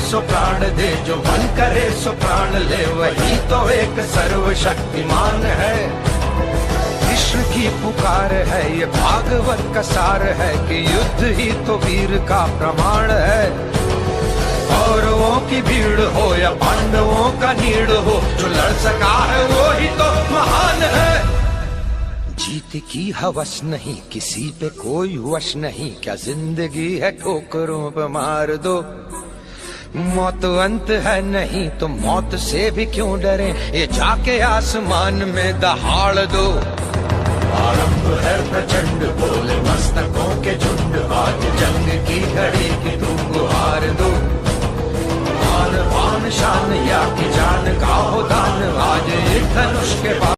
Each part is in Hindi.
सो प्राण दे, जो मन करे सो प्राण ले, वही तो एक सर्वशक्तिमान है। कृष्ण की पुकार है, ये भागवत का सार है कि युद्ध ही तो वीर का प्रमाण है। कौरवों की भीड़ हो या पांडवों का नीड़ हो, जो लड़ सका है वो ही तो महान है। जीत की हवस नहीं, किसी पे कोई वश नहीं, क्या जिंदगी है ठोकरों पे मार दो। मौत अंत है नहीं तो मौत से भी क्यों डरे, ये जाके आसमान में दहाड़ दो। आरंभ है प्रचंड, बोले मस्तकों के झुंड, आज जंग की घड़ी की तुम गुहार दो। आन बान शान या की जान का हो दान, आज एक धनुष के बाद।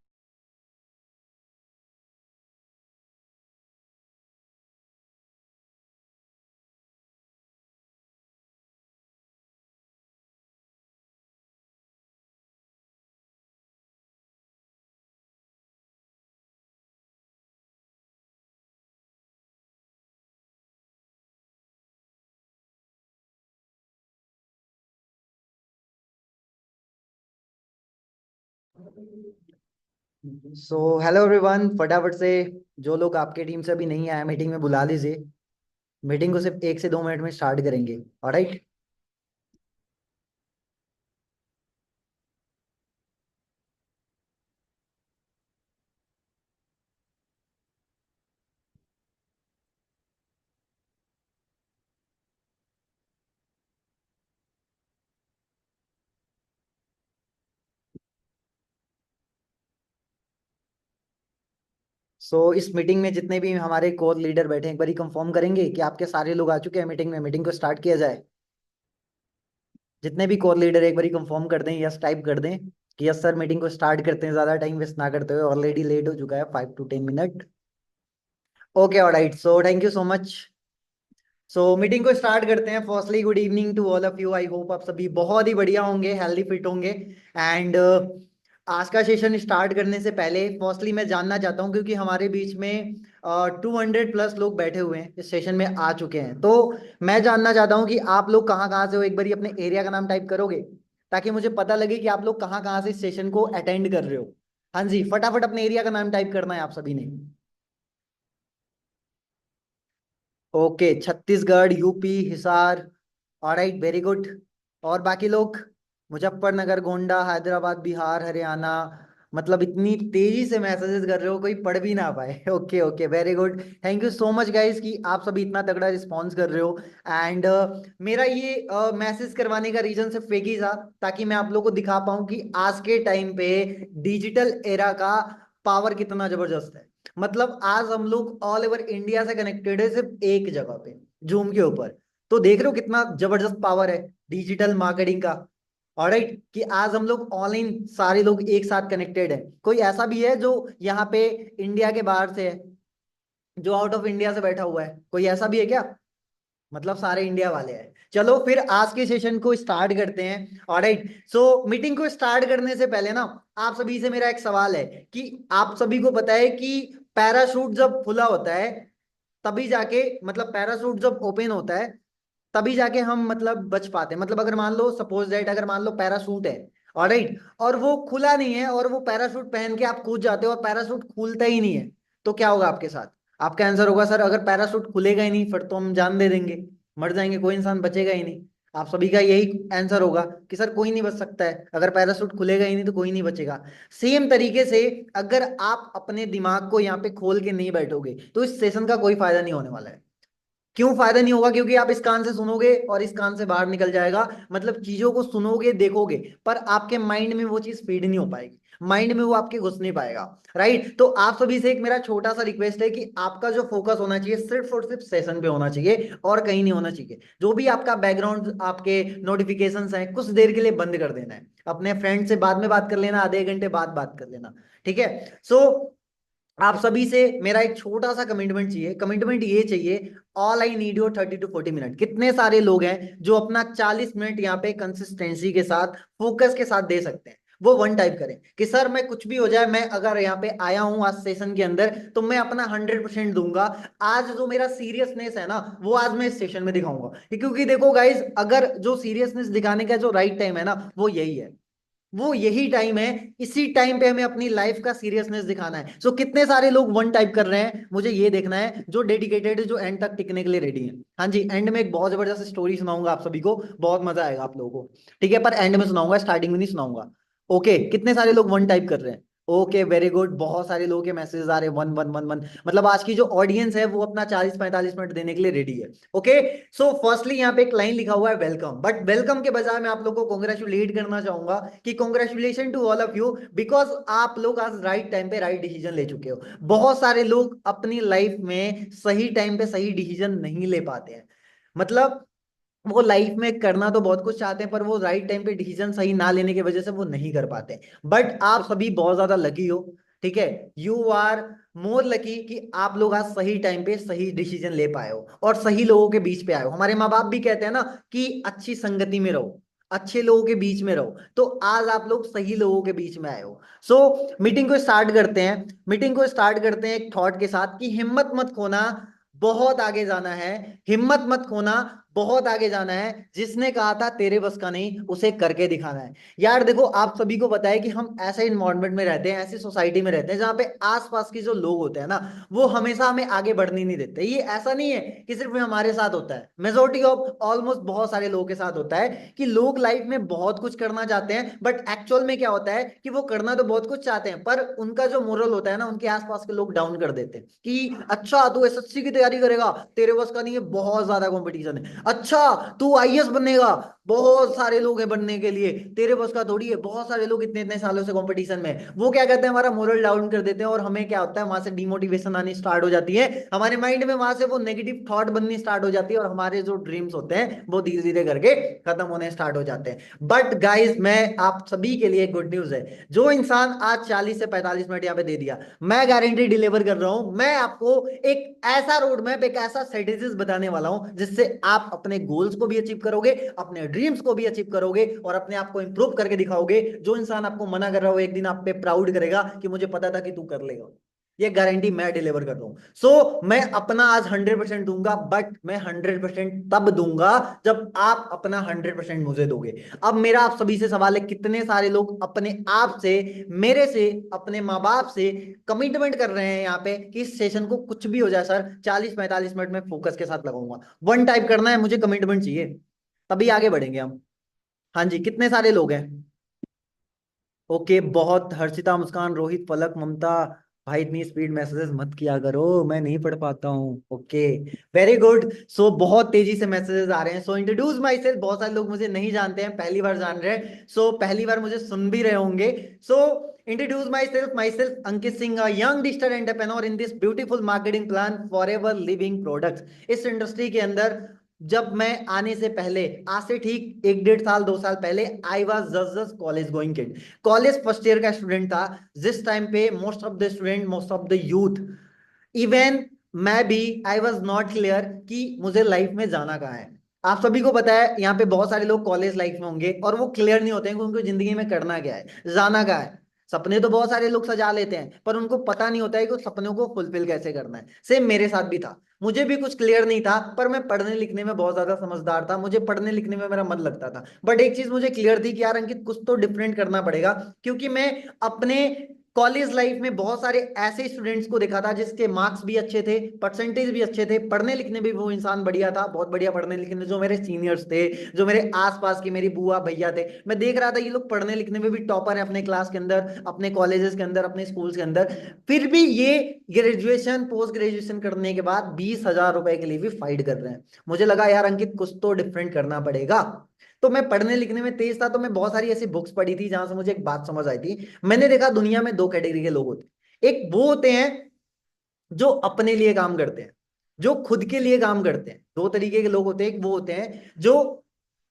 सो हेलो एवरीवन, फटाफट से जो लोग आपके टीम से अभी नहीं आए मीटिंग में बुला लीजिए। मीटिंग को सिर्फ 1 से 2 मिनट में स्टार्ट करेंगे। ऑलराइट। इस मीटिंग में जितने भी हमारे कोर लीडर बैठे हैं, एक बार कंफर्म करेंगे कि आपके सारे लोग आ चुके हैं मीटिंग में, मीटिंग को स्टार्ट किया जाए। जितने भी कोर लीडर एक बार कंफर्म कर दें, यस टाइप कर दें कि यस सर मीटिंग को स्टार्ट करते हैं, ज्यादा टाइम वेस्ट ना करते हुए। ऑलरेडी लेट हो चुका है 5 to 10 मिनट। Okay alright, so thank you so much. Meeting को स्टार्ट करते हैं। Firstly good evening to all of you. I hope आप सभी बहुत ही बढ़िया होंगे, हेल्दी फिट होंगे। एंड आज का सेशन स्टार्ट करने से पहले फर्स्टली मैं जानना चाहता हूं, क्योंकि हमारे बीच में 200+ लोग बैठे हुए हैं, इस सेशन में आ चुके हैं, तो मैं जानना चाहता हूं कि आप लोग कहाँ कहाँ से हो। एक बार अपने एरिया का नाम टाइप करोगे ताकि मुझे पता लगे कि आप लोग कहाँ कहाँ से इस सेशन को अटेंड कर रहे हो। हाँ जी, फटाफट अपने एरिया का नाम टाइप करना है आप सभी ने। Okay, Chhattisgarh, UP, Hisar. Alright, very good. और बाकी लोग? मुजफ्फरनगर, गोंडा, हैदराबाद, बिहार, हरियाणा। मतलब इतनी तेजी से मैसेजेस कर रहे हो, कोई पढ़ भी ना पाए। Okay okay, very good. Thank you so much guys कि आप सभी इतना तगड़ा रिस्पॉन्स कर रहे हो। एंड मेरा ये मैसेज करवाने का रीजन सिर्फ एक ही था, ताकि मैं आप लोगों को दिखा पाऊं कि आज के टाइम पे डिजिटल एरा का पावर कितना जबरदस्त है। मतलब आज हम लोग ऑल ओवर इंडिया से कनेक्टेड है सिर्फ एक जगह पे, जूम के ऊपर। तो देख रहे हो कितना जबरदस्त पावर है डिजिटल मार्केटिंग का। ऑलराइट, कि आज हम लोग ऑनलाइन सारे लोग एक साथ कनेक्टेड है। कोई ऐसा भी है जो यहाँ पे इंडिया के बाहर से है, जो आउट ऑफ इंडिया से बैठा हुआ है? कोई ऐसा भी है क्या? मतलब सारे इंडिया वाले हैं। चलो फिर आज के सेशन को स्टार्ट करते हैं। ऑलराइट, मीटिंग को स्टार्ट करने से पहले ना, आप सभी से मेरा एक सवाल है कि आप सभी को पता है कि पैराशूट जब खुला होता है तभी जाके, मतलब पैराशूट जब ओपन होता है तभी जाके हम मतलब बच पाते हैं। मतलब अगर मान लो सपोज दैट, अगर मान लो पैराशूट है, ऑलराइट, और वो खुला नहीं है और वो पैराशूट पहन के आप कूद जाते हो और पैराशूट खुलता ही नहीं है, तो क्या होगा आपके साथ? आपका आंसर होगा सर अगर पैराशूट खुलेगा ही नहीं फिर तो हम जान दे देंगे, मर जाएंगे, कोई इंसान बचेगा ही नहीं। आप सभी का यही आंसर होगा कि सर कोई नहीं बच सकता है, अगर पैराशूट खुलेगा ही नहीं तो कोई नहीं बचेगा। सेम तरीके से अगर आप अपने दिमाग को यहाँ पे खोल के नहीं बैठोगे तो इस सेशन का कोई फायदा नहीं होने वाला है। क्यों फायदा नहीं होगा? क्योंकि आप इस कान से सुनोगे और इस कान से बाहर निकल जाएगा। मतलब चीजों को सुनोगे, देखोगे, पर आपके माइंड में वो चीज फीड नहीं हो पाएगी, माइंड में वो आपके घुस नहीं पाएगा। राइट, तो आप सभी से एक मेरा छोटा सा रिक्वेस्ट है कि आपका जो फोकस होना चाहिए सिर्फ और सिर्फ सेशन पे होना चाहिए और कहीं नहीं होना चाहिए। जो भी आपका बैकग्राउंड, आपके नोटिफिकेशंस हैं, कुछ देर के लिए बंद कर देना है। अपने फ्रेंड से बाद में बात कर लेना, आधे घंटे बाद बात कर लेना। ठीक है? आप सभी से मेरा एक छोटा सा कमिटमेंट चाहिए। कमिटमेंट ये चाहिए, all I need your 30 to 40 minute. कितने सारे लोग हैं जो अपना 40 मिनट यहाँ पे कंसिस्टेंसी के साथ, फोकस के साथ दे सकते हैं? वो वन टाइप करें कि सर मैं कुछ भी हो जाए, मैं अगर यहाँ पे आया हूँ आज सेशन के अंदर तो मैं अपना 100% दूंगा। आज जो मेरा सीरियसनेस है ना वो आज मैं इस सेशन में दिखाऊंगा, क्योंकि देखो गाइज, अगर जो सीरियसनेस दिखाने का जो राइट टाइम है ना वो यही है, वो यही टाइम है। इसी टाइम पे हमें अपनी लाइफ का सीरियसनेस दिखाना है। सो कितने सारे लोग वन टाइप कर रहे हैं, मुझे ये देखना है, जो डेडिकेटेड है, जो एंड तक टिकने के लिए रेडी है। हाँ जी, एंड में एक बहुत जबरदस्त स्टोरी सुनाऊंगा आप सभी को, बहुत मजा आएगा आप लोगों को। ठीक है, पर एंड में सुनाऊंगा, स्टार्टिंग में नहीं सुनाऊंगा। ओके, कितने सारे लोग वन टाइप कर रहे हैं? ओके, वेरी गुड, बहुत सारे लोगों के मैसेजेस आ रहे हैं, वन वन वन वन, मतलब आज की जो ऑडियंस है वो अपना 40-45 मिनट देने के लिए रेडी है। ओके, सो फर्स्टली यहाँ पे एक लाइन लिखा हुआ है वेलकम, बट वेलकम के बजाय मैं आप लोगों को कॉन्ग्रेचुलेट करना चाहूंगा कि congratulation to all of you, because आप लोग आज राइट टाइम पे राइट डिसीजन ले चुके हो। बहुत सारे लोग अपनी लाइफ में सही टाइम पे सही डिसीजन नहीं ले पाते हैं, मतलब वो लाइफ में करना तो बहुत कुछ चाहते हैं पर वो राइट टाइम पे डिसीजन सही ना लेने की वजह से वो नहीं कर पाते। बट आप सभी बहुत ज्यादा लकी हो, ठीक है, यू आर मोर लकी कि आप लोग आज सही टाइम पे सही डिसीजन ले पाए हो और सही लोगों के बीच पे आए हो। हमारे माँ बाप भी कहते हैं ना कि अच्छी संगति में रहो, अच्छे लोगों के बीच में रहो, तो आज आप लोग सही लोगों के बीच में आए हो। सो मीटिंग को स्टार्ट करते हैं, मीटिंग को स्टार्ट करते हैं एक थॉट के साथ कि हिम्मत मत खोना, बहुत आगे जाना है। हिम्मत मत खोना, बहुत आगे जाना है। जिसने कहा था तेरे बस का नहीं, उसे करके दिखाना है। यार देखो, आप सभी को पता है कि हम ऐसे इन्वायरमेंट में रहते हैं, ऐसी सोसाइटी में रहते हैं जहां पे आसपास के जो लोग होते हैं ना वो हमेशा हमें आगे बढ़ने नहीं देते। ये ऐसा नहीं है कि सिर्फ हमारे साथ होता है, मेजोरिटी ऑफ ऑलमोस्ट बहुत सारे लोगों के साथ होता है कि लोग लाइफ में बहुत कुछ करना चाहते हैं, बट एक्चुअल में क्या होता है कि वो करना तो बहुत कुछ चाहते हैं पर उनका जो मोरल होता है ना उनके आसपास के लोग डाउन कर देते हैं कि अच्छा तू एसएससी की तैयारी करेगा, तेरे बस का नहीं है, बहुत ज्यादा कंपटीशन है। अच्छा तू आईएएस बनेगा, बहुत सारे लोग हैं बनने के लिए, तेरे बस का थोड़ी है, बहुत सारे लोग इतने इतने सालों से कंपटीशन में हैं। वो क्या कहते हैं, हमारा मोरल डाउन कर देते हैं और हमें क्या होता है वहां से डिमोटिवेशन आनी स्टार्ट हो जाती है, हमारे माइंड में वहां से वो नेगेटिव थॉट बननी स्टार्ट हो जाती है और हमारे जो ड्रीम्स होते हैं वो धीरे धीरे करके खत्म होने स्टार्ट हो जाते हैं। बट गाइस, मैं आप सभी के लिए गुड न्यूज है, जो इंसान आज 40 से 45 मिनट यहाँ पे दे दिया, मैं गारंटी डिलीवर कर रहा हूं। मैं आपको एक ऐसा रोड मैप, एक ऐसा स्ट्रेटेजीज बताने वाला हूं जिससे आप अपने गोल्स को भी अचीव करोगे, अपने ड्रीम्स को भी अचीव करोगे और अपने आप को इंप्रूव करके दिखाओगे। जो इंसान आपको मना कर रहा हो एक दिन आप पे प्राउड करेगा कि मुझे पता था कि तू कर लेगा। ये गारंटी मैं डिलीवर कर रहा हूं। सो मैं अपना आज 100% दूंगा, बट मैं 100% तब दूंगा जब आप अपना 100% मुझे दोगे। अब मेरा आप सभी से सवाल है, कितने सारे लोग अपने आप से, मेरे से, अपने माँ बाप से कमिटमेंट कर रहे हैं यहाँ पे कि इस सेशन को कुछ भी हो जाए सर 40-45 मिनट में फोकस के साथ लगाऊंगा, वन टाइप करना है, मुझे कमिटमेंट चाहिए, तभी आगे बढ़ेंगे हम। हाँ जी, कितने सारे लोग हैं? ओके, बहुत, हर्षिता, मुस्कान, रोहित, पलक, ममता। भाई इतनी स्पीड मैसेजेस मत किया करो, मैं नहीं पढ़ पाता हूँ। Okay, very good. सो बहुत तेजी से मैसेजेस आ रहे हैं। सो इंट्रोड्यूस माई सेल्फ, बहुत सारे लोग मुझे नहीं जानते हैं, पहली बार जान रहे हैं, सो पहली बार मुझे सुन भी रहे होंगे। So introduce myself Ankit Singh, young digital entrepreneur in this beautiful marketing plan Forever Living Products. इस इंडस्ट्री के अंदर जब मैं आने से पहले, आज से ठीक 1-1.5 साल 2 साल पहले, I was just college going kid, college first year का स्टूडेंट था। जिस टाइम पे most of the student, most of the youth, even मैं भी, आई वॉज नॉट क्लियर कि मुझे लाइफ में जाना कहाँ है। आप सभी को पता है यहाँ पे बहुत सारे लोग कॉलेज लाइफ में होंगे और वो क्लियर नहीं होते हैं कि उनको जिंदगी में करना क्या है, जाना कहाँ है। सपने तो बहुत सारे लोग सजा लेते हैं पर उनको पता नहीं होता है कि उस सपनों को फुलफिल कैसे करना है। सेम मेरे साथ भी था, मुझे भी कुछ क्लियर नहीं था पर मैं पढ़ने लिखने में बहुत ज्यादा समझदार था, मुझे पढ़ने लिखने में मेरा मन लगता था। बट एक चीज मुझे क्लियर थी कि यार अंकित कुछ तो डिफरेंट करना पड़ेगा, क्योंकि मैं अपने कॉलेज लाइफ में बहुत सारे ऐसे स्टूडेंट्स को देखा था जिसके मार्क्स भी अच्छे थे, परसेंटेज भी अच्छे थे, पढ़ने लिखने में भी वो इंसान बढ़िया था, बहुत बढ़िया पढ़ने लिखने, जो मेरे सीनियर्स थे, जो मेरे आसपास की मेरी बुआ भैया थे, मैं देख रहा था ये लोग पढ़ने लिखने में भी टॉपर है अपने क्लास के अंदर, अपने कॉलेजेस के अंदर, अपने स्कूल्स के अंदर। फिर भी ये ग्रेजुएशन, पोस्ट ग्रेजुएशन करने के बाद 20,000 रुपए के लिए भी फाइट कर रहे हैं। मुझे लगा यार अंकित कुछ तो डिफरेंट करना पड़ेगा। तो मैं पढ़ने लिखने में तेज था, तो मैं बहुत सारी ऐसी बुक्स पढ़ी थी जहां से मुझे एक बात समझ आई थी। मैंने देखा दुनिया में दो कैटेगरी के लोग होते हैं, एक वो होते हैं जो अपने लिए काम करते हैं, जो खुद के लिए काम करते हैं। दो तरीके के लोग होते हैं, एक वो होते हैं जो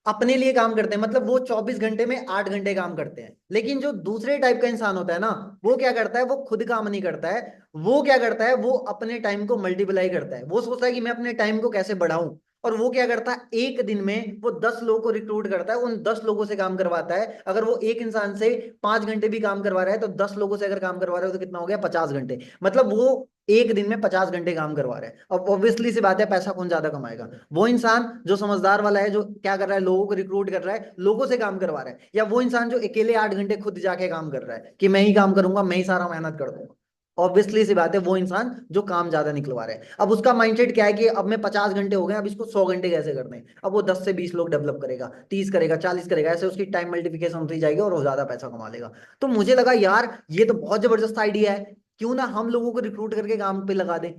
अपने लिए काम करते हैं, मतलब वो 24 घंटे में 8 घंटे काम करते हैं। लेकिन जो दूसरे टाइप का इंसान होता है ना, वो क्या करता है, वो खुद काम नहीं करता है, वो क्या करता है, वो अपने टाइम को मल्टीप्लाई करता है। वो सोचता है कि मैं अपने टाइम को कैसे बढ़ाऊं और वो क्या करता है, एक दिन में वो 10 लोगों को रिक्रूट करता है, उन 10 लोगों से काम करवाता है। अगर वो एक इंसान से 5 घंटे भी काम करवा रहा है तो 10 लोगों से अगर काम करवा रहा है तो कितना हो गया, 50 घंटे। मतलब वो एक दिन में 50 घंटे काम करवा रहा है। अब ऑब्वियसली सी बात है, पैसा कौन ज्यादा कमाएगा, वो इंसान जो समझदार वाला है, जो क्या कर रहा है, लोगों को रिक्रूट कर रहा है, लोगों से काम करवा रहा है, या वो इंसान जो अकेले 8 घंटे खुद जाके काम कर रहा है कि मैं ही काम करूंगा, मैं ही सारा मेहनत कर दूंगा। ऑब्वियसली सी बात है, वो इंसान जो काम ज्यादा निकलवा रहा है। अब उसका माइंडसेट क्या है कि अब मैं 50 घंटे हो गए, अब इसको 100 घंटे कैसे करने हैं। अब वो 10 से 20 लोग डेवलप करेगा, 30 करेगा, 40 करेगा, ऐसे उसकी टाइम मल्टीप्लिकेशन होती जाएगी और वो ज्यादा पैसा कमा लेगा। तो मुझे लगा यार ये तो बहुत जबरदस्त आइडिया है, क्यों ना हम लोगों को रिक्रूट करके काम पे लगा दें।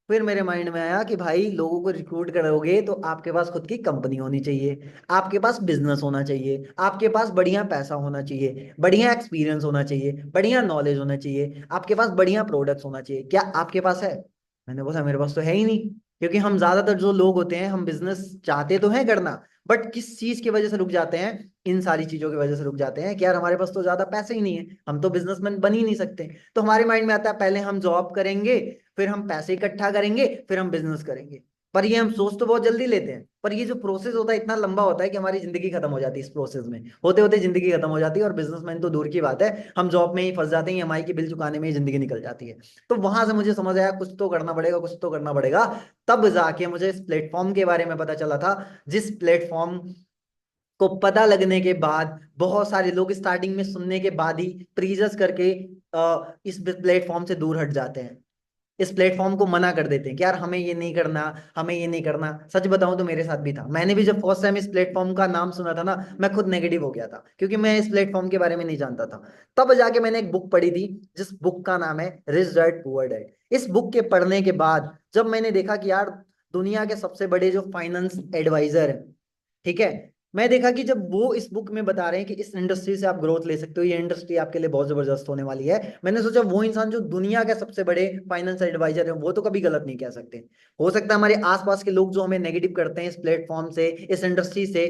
फिर मेरे माइंड में आया कि भाई लोगों को रिक्रूट करोगे तो आपके पास खुद की कंपनी होनी चाहिए, आपके पास बिजनेस होना चाहिए, आपके पास बढ़िया पैसा होना चाहिए, बढ़िया एक्सपीरियंस होना चाहिए, बढ़िया नॉलेज होना चाहिए, आपके पास बढ़िया प्रोडक्ट्स होना चाहिए। क्या आपके पास है? मैंने बोला मेरे पास तो है ही नहीं। क्योंकि हम ज्यादातर जो लोग होते हैं, हम बिजनेस चाहते तो हैं करना, बट किस चीज की वजह से रुक जाते हैं, इन सारी चीजों की वजह से रुक जाते हैं कि यार हमारे पास तो ज्यादा पैसे ही नहीं है, हम तो बिजनेसमैन बन ही नहीं सकते। तो हमारे माइंड में आता है पहले हम जॉब करेंगे, फिर हम पैसे इकट्ठा करेंगे, फिर हम बिजनेस करेंगे। पर ये हम सोच तो बहुत जल्दी लेते हैं, पर ये जो प्रोसेस होता है इतना लंबा होता है कि हमारी जिंदगी खत्म हो जाती है इस प्रोसेस में, होते होते जिंदगी खत्म हो जाती है। और बिजनेसमैन तो दूर की बात है, हम जॉब में ही फंस जाते हैं, ईएमआई की बिल चुकाने में ही जिंदगी निकल जाती है। तो वहां से मुझे समझ आया कुछ तो करना पड़ेगा, कुछ तो करना पड़ेगा। तब जाके मुझे इस प्लेटफॉर्म के बारे में पता चला था, जिस प्लेटफॉर्म को पता लगने के बाद बहुत सारे लोग स्टार्टिंग में सुनने के बाद ही प्रीजस करके इस प्लेटफॉर्म से दूर हट जाते हैं, इस प्लेटफॉर्म को मना कर देते हैं कि यार हमें ये नहीं करना, हमें ये नहीं करना। सच बताऊं तो मेरे साथ भी था, मैंने भी जब फर्स्ट टाइम इस प्लेटफॉर्म का नाम सुना था ना, मैं खुद नेगेटिव हो गया था, क्योंकि मैं इस प्लेटफॉर्म के बारे में नहीं जानता था। तब जाके मैंने एक बुक पढ़ी थी, जिस बुक का नाम है रिच डैड पुअर डैड। इस बुक के पढ़ने के बाद जब मैंने देखा कि यार दुनिया के सबसे बड़े जो फाइनेंस एडवाइजर है, ठीक है, मैं देखा कि जब वो इस बुक में बता रहे हैं कि इस इंडस्ट्री से आप ग्रोथ ले सकते हो, ये इंडस्ट्री आपके लिए बहुत जबरदस्त होने वाली है, मैंने सोचा वो इंसान जो दुनिया के सबसे बड़े फाइनेंस एडवाइजर है, वो तो कभी गलत नहीं कह सकते। हो सकता है हमारे आसपास के लोग जो हमें नेगेटिव करते हैं इस प्लेटफॉर्म से, इस इंडस्ट्री से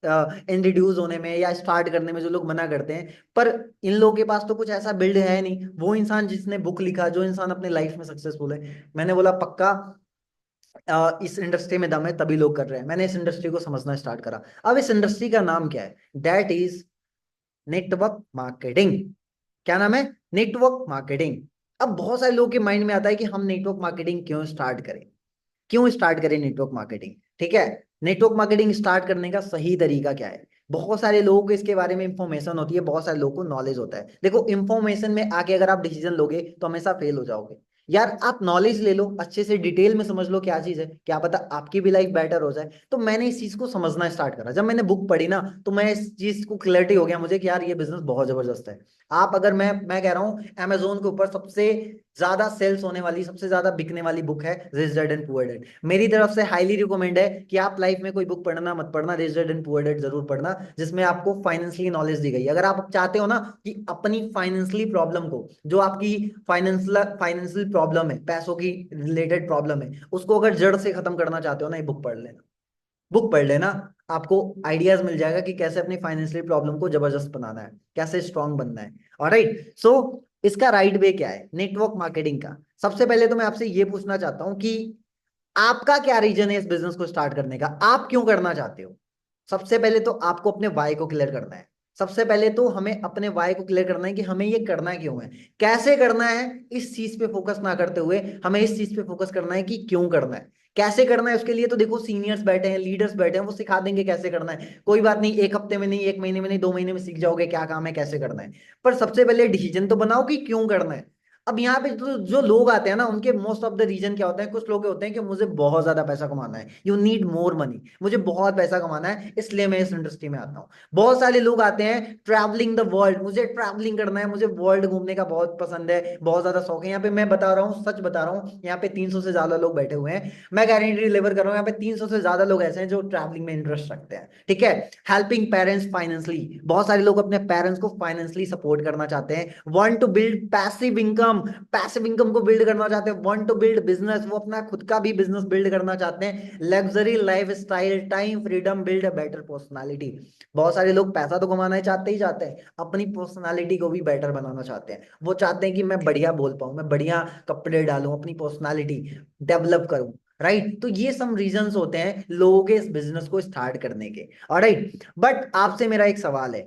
इंट्रोड्यूस होने में या स्टार्ट करने में, जो लोग मना करते हैं, पर इन लोगों के पास तो कुछ ऐसा बिल्ड है नहीं। वो इंसान जिसने बुक लिखा, जो इंसान अपने लाइफ में सक्सेसफुल है, मैंने बोला पक्का इस इंडस्ट्री में दम है, तभी लोग कर रहे हैं। मैंने इस इंडस्ट्री को समझना स्टार्ट करा। अब इस इंडस्ट्री का नाम क्या है? That is network marketing. क्या नाम है? Network marketing. अब बहुत सारे लोगों के माइंड में आता है कि हम नेटवर्क मार्केटिंग क्यों स्टार्ट करें, क्यों स्टार्ट करें नेटवर्क मार्केटिंग। ठीक है, नेटवर्क मार्केटिंग स्टार्ट करने का सही तरीका क्या है? बहुत सारे लोगों को इसके बारे में इंफॉर्मेशन होती है, बहुत सारे लोगों को नॉलेज होता है। देखो, इंफॉर्मेशन में आके अगर आप डिसीजन लोगे तो हमेशा फेल हो जाओगे। यार आप नॉलेज ले लो, अच्छे से डिटेल में समझ लो क्या चीज है, क्या पता आपकी भी लाइफ बेटर हो जाए। तो मैंने इस चीज को समझना स्टार्ट करा, जब मैंने बुक पढ़ी ना, तो मैं इस चीज को क्लैरिटी हो गया मुझे कि यार ये बिजनेस बहुत जबरदस्त है। आप अगर मैं कह रहा हूँ, अमेजोन के ऊपर सबसे ज्यादा सेल्स होने वाली, सबसे ज्यादा बिकने वाली बुक है rich dad and poor dad. मेरी तरफ से हाईली रिकमेंड है कि आप लाइफ में कोई बुक पढ़ना मत पढ़ना, rich dad and poor dad जरूर पढ़ना, जिसमें आपको फाइनेंशियली नॉलेज दी गई है। अगर आप चाहते हो ना कि अपनी फाइनेंशियली प्रॉब्लम को, जो आपकी फाइनेंशियल प्रॉब्लम है, पैसों की रिलेटेड प्रॉब्लम है, उसको अगर जड़ से खत्म करना चाहते हो ना, ये बुक पढ़ लेना। बुक पढ़ लेना, आपको आइडियाज मिल जाएगा कि कैसे अपनी फाइनेंशियल प्रॉब्लम को जबरदस्त बनाना है, कैसे स्ट्रांग बनना है। ऑलराइट, सो इसका राइट वे क्या है नेटवर्क मार्केटिंग का? सबसे पहले तो मैं आपसे ये पूछना चाहता हूं कि आपका क्या रीजन है इस बिजनेस को स्टार्ट करने का, आप क्यों करना चाहते हो? सबसे पहले तो आपको अपने वाई को क्लियर करना है। सबसे पहले तो हमें अपने वाई को क्लियर करना है कि हमें ये करना क्यों है, कैसे करना है। इस चीज पे फोकस ना करते हुए हमें इस चीज पे फोकस करना है कि क्यों करना है, कैसे करना है। उसके लिए तो देखो सीनियर्स बैठे हैं, लीडर्स बैठे हैं, वो सिखा देंगे कैसे करना है। कोई बात नहीं, एक हफ्ते में नहीं, एक महीने में नहीं, 2 महीने में सीख जाओगे क्या काम है, कैसे करना है। पर सबसे पहले डिसीजन तो बनाओ कि क्यों करना है। अब यहाँ पे जो लोग आते हैं ना, उनके मोस्ट ऑफ द रीजन क्या होता है, कुछ लोग होते हैं कि मुझे बहुत ज्यादा पैसा कमाना है, यू नीड मोर मनी, मुझे बहुत पैसा कमाना है इसलिए मैं इस इंडस्ट्री में आता हूँ। बहुत सारे लोग आते हैं ट्रैवलिंग द वर्ल्ड, मुझे ट्रैवलिंग करना है, मुझे वर्ल्ड घूमने का बहुत पसंद है, बहुत ज्यादा शौक है। यहाँ पे मैं बता रहा हूँ, सच बता रहा हूँ, यहाँ पे 300 से ज्यादा लोग बैठे हुए हैं, मैं गारंटी डिलीवर कर रहा हूँ, यहाँ पे 300 से ज्यादा लोग ऐसे हैं जो ट्रैवलिंग में इंटरेस्ट रखते हैं। ठीक है, हेल्पिंग पेरेंट्स फाइनेंशियली, बहुत सारे लोग अपने पेरेंट्स को फाइनेंशियली सपोर्ट करना चाहते हैं। Want to build passive income, passive income को बिल्ड करना चाहते हैं। वांट टू बिल्ड बिजनेस, वो अपना खुद का भी बिजनेस बिल्ड करना चाहते हैं। Luxury life style, time freedom, build a better personality. बहुत सारे लोग पैसा तो कमाना ही चाहते हैं, अपनी पर्सनालिटी को भी बेटर बनाना चाहते हैं। वो चाहते हैं कि मैं बढ़िया बोल पाऊं, मैं बढ़िया कपड़े डालूं, अपनी पर्सनालिटी डेवलप करूं। राइट। तो ये सम रीजंस होते हैं लोगों के इस बिजनेस को स्टार्ट करने के। ऑलराइट, बट आपसे मेरा एक सवाल है,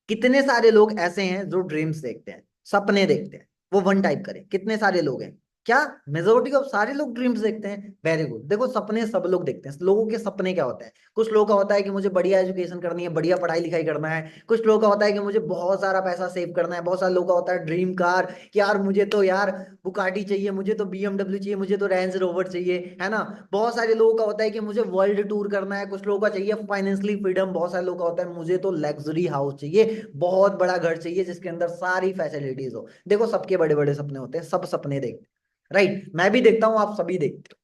कितने सारे लोग ऐसे हैं जो ड्रीम्स देखते हैं, सपने देखते हैं? वो वन टाइप करें, कितने सारे लोग हैं? क्या मेजोरिटी ऑफ सारे लोग ड्रीम्स देखते हैं? Very good. देखो सपने सब लोग देखते हैं। लोगों के सपने क्या होते हैं? कुछ लोगों का होता है कि मुझे बढ़िया एजुकेशन करनी है, बढ़िया पढ़ाई लिखाई करना है। कुछ लोगों का होता है कि मुझे बहुत सारा पैसा सेव करना है। बहुत सारे लोगों का होता है ड्रीम कार, कि यार मुझे तो यार बुकाटी चाहिए, मुझे तो बीएमडब्ल्यू चाहिए, मुझे तो रेंज रोवर चाहिए, है ना। बहुत सारे लोगों का होता है कि मुझे वर्ल्ड टूर करना है। कुछ लोगों का चाहिए फाइनेंशियली फ्रीडम। बहुत सारे लोगों का होता है मुझे तो लग्जरी हाउस चाहिए, बहुत बड़ा घर चाहिए जिसके अंदर सारी फैसिलिटीज हो। देखो सबके बड़े बड़े सपने होते हैं, सब सपने देखते हैं, राइट। मैं भी देखता हूं, आप सभी देखते हो,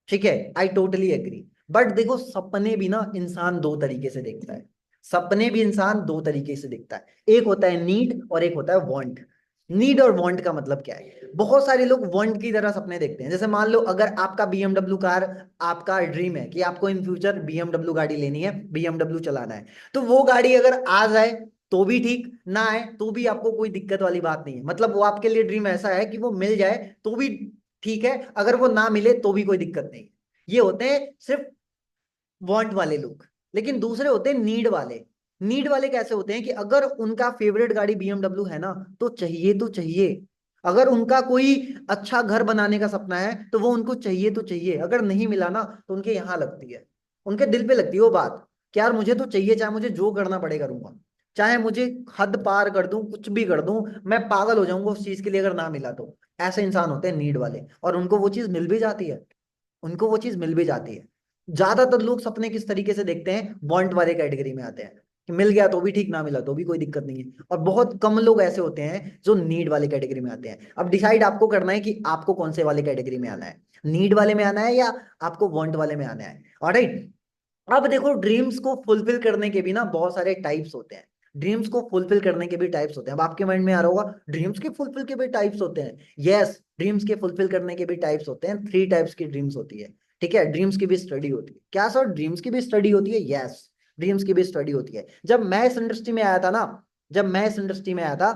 ठीक है, आई टोटली एग्री। बट देखो सपने भी ना इंसान दो तरीके से देखता है। सपने भी इंसान दो तरीके से देखता है, एक होता है नीड और एक होता है वांट। नीड और वांट का मतलब क्या है? बहुत सारे लोग वांट की तरह सपने देखते हैं। जैसे मान लो अगर आपका बीएमडब्ल्यू कार, आपका ड्रीम है कि आपको इन फ्यूचर बीएमडब्ल्यू गाड़ी लेनी है, बीएमडब्ल्यू चलाना है, तो वो गाड़ी अगर आ जाए तो भी ठीक, ना आए तो भी आपको कोई दिक्कत वाली बात नहीं है। मतलब वो आपके लिए ड्रीम ऐसा है कि वो मिल जाए तो भी ठीक है, अगर वो ना मिले तो भी कोई दिक्कत नहीं। ये होते हैं सिर्फ वांट वाले लोग। लेकिन दूसरे होते हैं नीड वाले। नीड वाले कैसे होते हैं कि अगर उनका फेवरेट गाड़ी बीएमडब्ल्यू है ना, तो चाहिए तो चाहिए। अगर उनका कोई अच्छा घर बनाने का सपना है तो वो उनको चाहिए तो चाहिए। अगर नहीं मिला ना तो उनके यहां लगती है, उनके दिल पे लगती है वो बात, कि यार मुझे तो चाहिए, चाहे मुझे जो करना पड़े करूंगा, चाहे मुझे हद पार कर दूं, कुछ भी कर दूं, मैं पागल हो जाऊंगा उस चीज के लिए अगर ना मिला तो। ऐसे इंसान होते हैं नीड वाले, और उनको वो चीज मिल भी जाती है, उनको वो चीज मिल भी जाती है। ज्यादातर लोग सपने किस तरीके से देखते हैं? वांट वाले कैटेगरी में आते हैं, कि मिल गया तो भी ठीक, ना मिला तो भी कोई दिक्कत नहीं है। और बहुत कम लोग ऐसे होते हैं जो नीड वाले कैटेगरी में आते हैं। अब डिसाइड आपको करना है कि आपको कौन से वाले कैटेगरी में आना है, नीड वाले में आना है या आपको वांट वाले में आना है। ऑलराइट, अब देखो ड्रीम्स को फुलफिल करने के भी ना बहुत सारे टाइप्स होते हैं। ड्रीम्स को फुलफिल करने के भी टाइप्स होते हैं। अब आपके माइंड में आ रहा होगा ड्रीम्स के फुलफिल के भी टाइप्स होते हैं। यस, ड्रीम्स के फुलफिल करने के भी टाइप्स होते हैं। 3 टाइप्स की ड्रीम्स होती है, ठीक है। ड्रीम्स की भी स्टडी होती है। क्या सर, ड्रीम्स की भी स्टडी होती है? यस, ड्रीम्स की भी स्टडी होती है। जब मैं इस इंडस्ट्री में आया था ना, जब मैं इस इंडस्ट्री में आया था,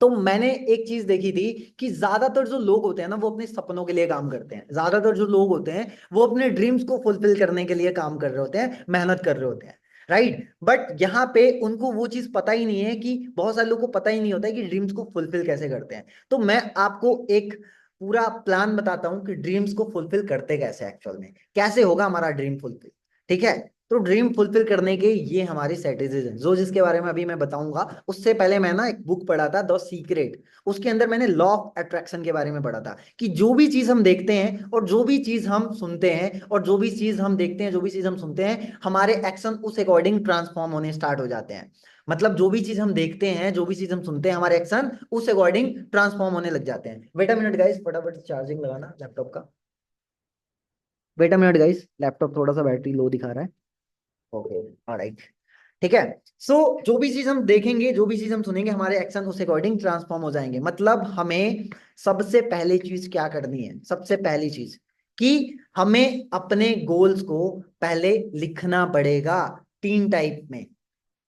तो मैंने एक चीज देखी थी कि ज्यादातर जो लोग होते हैं ना, वो अपने सपनों के लिए काम करते हैं। ज्यादातर जो लोग होते हैं वो अपने ड्रीम्स को फुलफिल करने के लिए काम कर रहे होते हैं, मेहनत कर रहे होते हैं, राइट। बट यहाँ पे उनको वो चीज पता ही नहीं है, कि बहुत सारे लोगों को पता ही नहीं होता है कि ड्रीम्स को फुलफिल कैसे करते हैं। तो मैं आपको एक पूरा प्लान बताता हूँ कि ड्रीम्स को फुलफिल करते कैसे, एक्चुअल में कैसे होगा हमारा ड्रीम फुलफिल, ठीक है। तो ड्रीम फुलफिल करने के ये हमारी स्ट्रेटेजीज हैं, जो जिसके बारे में अभी मैं बताऊंगा। उससे पहले मैं ना एक बुक पढ़ा था, द सीक्रेट। उसके अंदर मैंने लॉ ऑफ अट्रैक्शन के बारे में पढ़ा था, कि जो भी चीज हम देखते हैं और जो भी चीज हम सुनते हैं और जो भी चीज हम देखते हैं, जो भी चीज हम सुनते हैं, हमारे एक्शन उस अकॉर्डिंग ट्रांसफॉर्म होने स्टार्ट हो जाते हैं। मतलब जो भी चीज हम देखते हैं, जो भी चीज हम सुनते हैं, हमारे एक्शन उस अकॉर्डिंग ट्रांसफॉर्म होने लग जाते हैं। वेट अ मिनट गाइस, फटाफट चार्जिंग लगाना लैपटॉप का। Wait a minute guys, laptop थोड़ा सा बैटरी लो दिखा रहा है। ओके, ऑलराइट, ठीक है। सो जो भी चीज हम देखेंगे, जो भी चीज हम सुनेंगे, हमारे एक्शन उस अकॉर्डिंग ट्रांसफॉर्म हो जाएंगे। मतलब हमें सबसे पहली चीज क्या करनी है? सबसे पहली चीज कि हमें अपने गोल्स को पहले लिखना पड़ेगा 3 टाइप में।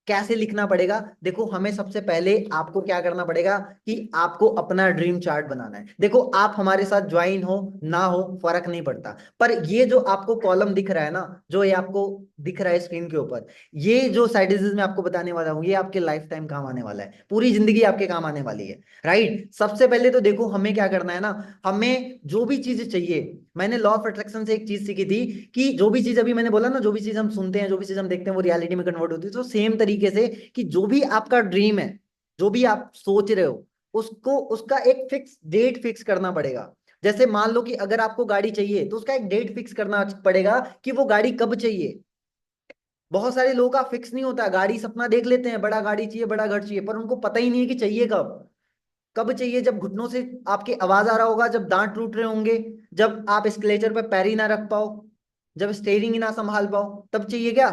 कैसे लिखना पड़ेगा? देखो हमें सबसे पहले आपको क्या करना पड़ेगा कि आपको अपना ड्रीम चार्ट बनाना है। देखो आप हमारे साथ ज्वाइन हो ना हो फर्क नहीं पड़ता, पर ये जो आपको कॉलम दिख रहा है ना, जो ये आपको दिख रहा है स्क्रीन के ऊपर, ये जो साइडेज में आपको बताने वाला हूँ, ये आपके लाइफ टाइम काम आने वाला है, पूरी जिंदगी आपके काम आने वाली है, राइट। सबसे पहले तो देखो हमें क्या करना है ना, हमें जो भी चीज चाहिए, मैंने लॉ ऑफ अट्रैक्शन से एक चीज सीखी थी, कि जो भी चीज अभी मैंने बोला ना, जो भी चीज हम सुनते हैं, जो भी चीज हम देखते हैं, वो रियलिटी में कन्वर्ट होती है। तो सेम तरीके से कि जो भी आपका ड्रीम है, जो भी आप सोच रहे हो, उसको उसका एक फिक्स डेट फिक्स करना पड़ेगा। जैसे मान लो कि अगर आपको गाड़ी चाहिए तो उसका एक डेट फिक्स करना पड़ेगा कि वो गाड़ी कब चाहिए। बहुत सारे लोगों का फिक्स नहीं होता, गाड़ी सपना देख लेते हैं, बड़ा गाड़ी चाहिए, बड़ा घर चाहिए, पर उनको पता ही नहीं है कि चाहिए कब। कब चाहिए? जब घुटनों से आपके आवाज आ रहा होगा, जब दांत टूट रहे होंगे, जब आप स्केलेटर पे पैर ही ना रख पाओ, जब स्टेयरिंग ही ना संभाल पाओ, तब चाहिए क्या?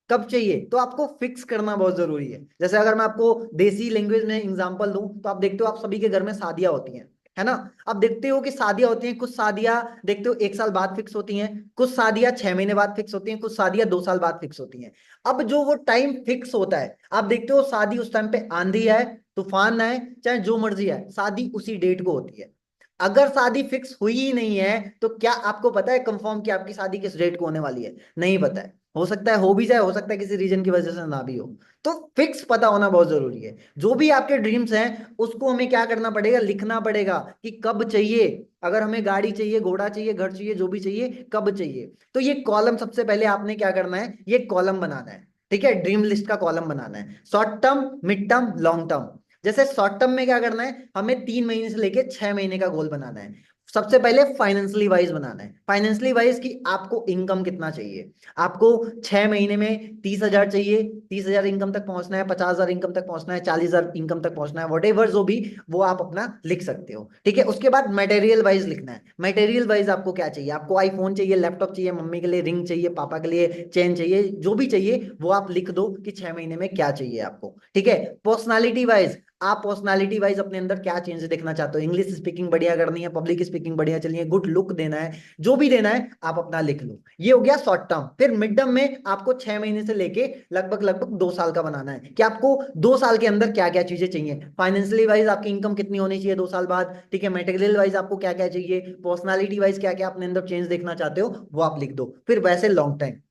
कब चाहिए? तो आपको फिक्स करना बहुत जरूरी है। जैसे अगर मैं आपको देसी लैंग्वेज में एग्जांपल दूं, तो आप देखते हो आप सभी के घर में शादियां होती हैं, है ना। आप देखते हो कि शादियां होती हैं, कुछ शादियां देखते हो 1 साल बाद फिक्स होती हैं, कुछ शादियां 6 महीने बाद फिक्स होती हैं, कुछ शादियां 2 साल बाद फिक्स होती हैं। अब जो वो टाइम फिक्स होता है, आप देखते हो शादी उस टाइम पे आंधी आए, तूफान आए, चाहे जो मर्जी आए, शादी उसी डेट को होती है। अगर शादी फिक्स हुई ही नहीं है तो क्या आपको पता है कंफर्म कि आपकी शादी किस डेट को होने वाली है? नहीं पता है। हो सकता है हो भी जाए, हो सकता है किसी रीजन की वजह से ना भी हो। तो फिक्स पता होना बहुत जरूरी है। जो भी आपके ड्रीम्स हैं उसको हमें क्या करना पड़ेगा, लिखना पड़ेगा कि कब चाहिए। अगर हमें गाड़ी चाहिए, घोड़ा चाहिए, घर चाहिए, जो भी चाहिए, कब चाहिए। तो ये कॉलम सबसे पहले आपने क्या करना है, ये कॉलम बनाना है। ठीक है, ड्रीम लिस्ट का कॉलम बनाना है, short term, mid term, long term. जैसे शॉर्ट टर्म में क्या करना है, हमें 3 महीने से लेके 6 महीने का गोल बनाना है। सबसे पहले फाइनेंशियली वाइज बनाना है। फाइनेंशियली वाइज कि आपको इनकम कितना चाहिए। आपको 6 महीने में 30,000 चाहिए, 30,000 इनकम तक पहुंचना है, 50,000 इनकम तक पहुंचना है, 40,000 इनकम तक पहुंचना है, वट एवर जो भी, वो आप अपना लिख सकते हो। ठीक है, उसके बाद मटेरियल वाइज लिखना है। मटेरियल वाइज आपको क्या चाहिए, आपको आईफोन चाहिए, लैपटॉप चाहिए, मम्मी के लिए रिंग चाहिए, पापा के लिए चेन चाहिए, जो भी चाहिए वो आप लिख दो कि 6 महीने में क्या चाहिए आपको। ठीक है, पर्सनालिटी वाइज, आप पर्सनालिटी वाइज अपने अंदर क्या चेंज देखना चाहते हो। इंग्लिश स्पीकिंग बढ़िया करनी है, पब्लिक स्पीकिंग बढ़िया चलनी है, गुड लुक देना है, जो भी देना है आप अपना लिख लो। ये हो गया शॉर्ट टर्म। फिर मिड टर्म में आपको 6 महीने से लेके लगभग लगभग 2 साल का बनाना है कि आपको 2 साल के अंदर क्या क्या चीजें चाहिए। फाइनेंशियली वाइज आपकी इनकम कितनी होनी चाहिए 2 साल बाद। ठीक है, मेटेरियल वाइज आपको क्या क्या चाहिए, पर्सनालिटी वाइज क्या क्या अपने अंदर चेंज देखना चाहते हो, वो आप लिख दो। फिर वैसे लॉन्ग टाइम।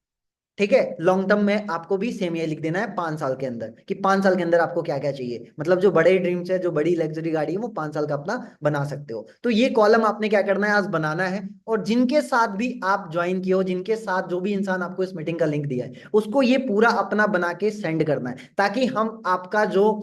ठीक है, लॉन्ग टर्म में आपको भी सेम ये लिख देना है 5 साल के अंदर, कि 5 साल के अंदर आपको क्या क्या चाहिए। मतलब जो बड़े ड्रीम्स है, जो बड़ी लग्जरी गाड़ी है, वो 5 साल का अपना बना सकते हो। तो ये कॉलम आपने क्या करना है, आज बनाना है। और जिनके साथ भी आप ज्वाइन किए हो, जिनके साथ जो भी इंसान आपको इस मीटिंग का लिंक दिया है, उसको ये पूरा अपना बना के सेंड करना है, ताकि हम आपका जो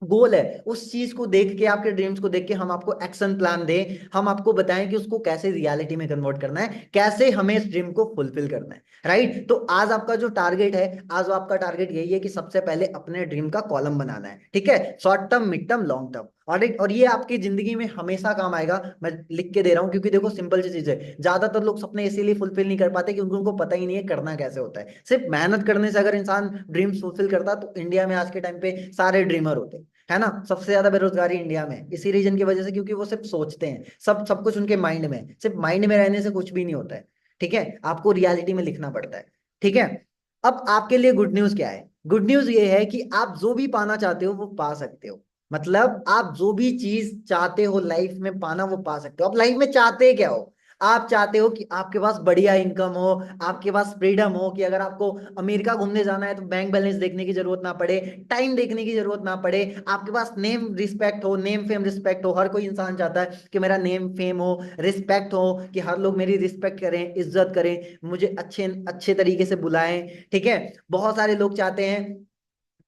गोल है उस चीज को देख के, आपके ड्रीम्स को देख के हम आपको एक्शन प्लान दें, हम आपको बताएं कि उसको कैसे रियलिटी में कन्वर्ट करना है, कैसे हमें इस ड्रीम को फुलफिल करना है। राइट, तो आज आपका जो टारगेट है, आज आपका टारगेट यही है कि सबसे पहले अपने ड्रीम का कॉलम बनाना है। ठीक है, short term, mid term, long term. और ये आपकी जिंदगी में हमेशा काम आएगा। मैं लिख के दे रहा हूँ क्योंकि देखो सिंपल सी चीज है, ज्यादातर लोग सपने इसीलिए फुलफिल नहीं कर पाते क्योंकि उनको पता ही नहीं है करना कैसे होता है। सिर्फ मेहनत करने से अगर इंसान ड्रीम्स फुलफिल करता तो इंडिया में आज के टाइम पे सारे ड्रीमर होते, है ना। सबसे ज्यादा बेरोजगारी इंडिया में इसी रीजन की वजह से, क्योंकि वो सिर्फ सोचते हैं, सब कुछ उनके माइंड में है। सिर्फ माइंड में रहने से कुछ भी नहीं होता है। ठीक है, आपको रियलिटी में लिखना पड़ता है। ठीक है, अब आपके लिए गुड न्यूज क्या है, गुड न्यूज ये है कि आप जो भी पाना चाहते हो वो पा सकते हो। मतलब आप जो भी चीज चाहते हो लाइफ में पाना, वो पा सकते हो। आप लाइफ में चाहते क्या हो, आप चाहते हो कि आपके पास बढ़िया इनकम हो, आपके पास फ्रीडम हो, कि अगर आपको अमेरिका घूमने जाना है तो बैंक बैलेंस देखने की जरूरत ना पड़े, टाइम देखने की जरूरत ना पड़े, आपके पास नेम रिस्पेक्ट हो, नेम फेम रिस्पेक्ट हो। हर कोई इंसान चाहता है कि मेरा नेम फेम हो, रिस्पेक्ट हो, कि हर लोग मेरी रिस्पेक्ट करें, इज्जत करें, मुझे अच्छे अच्छे तरीके से बुलाएं। ठीक है, बहुत सारे लोग चाहते हैं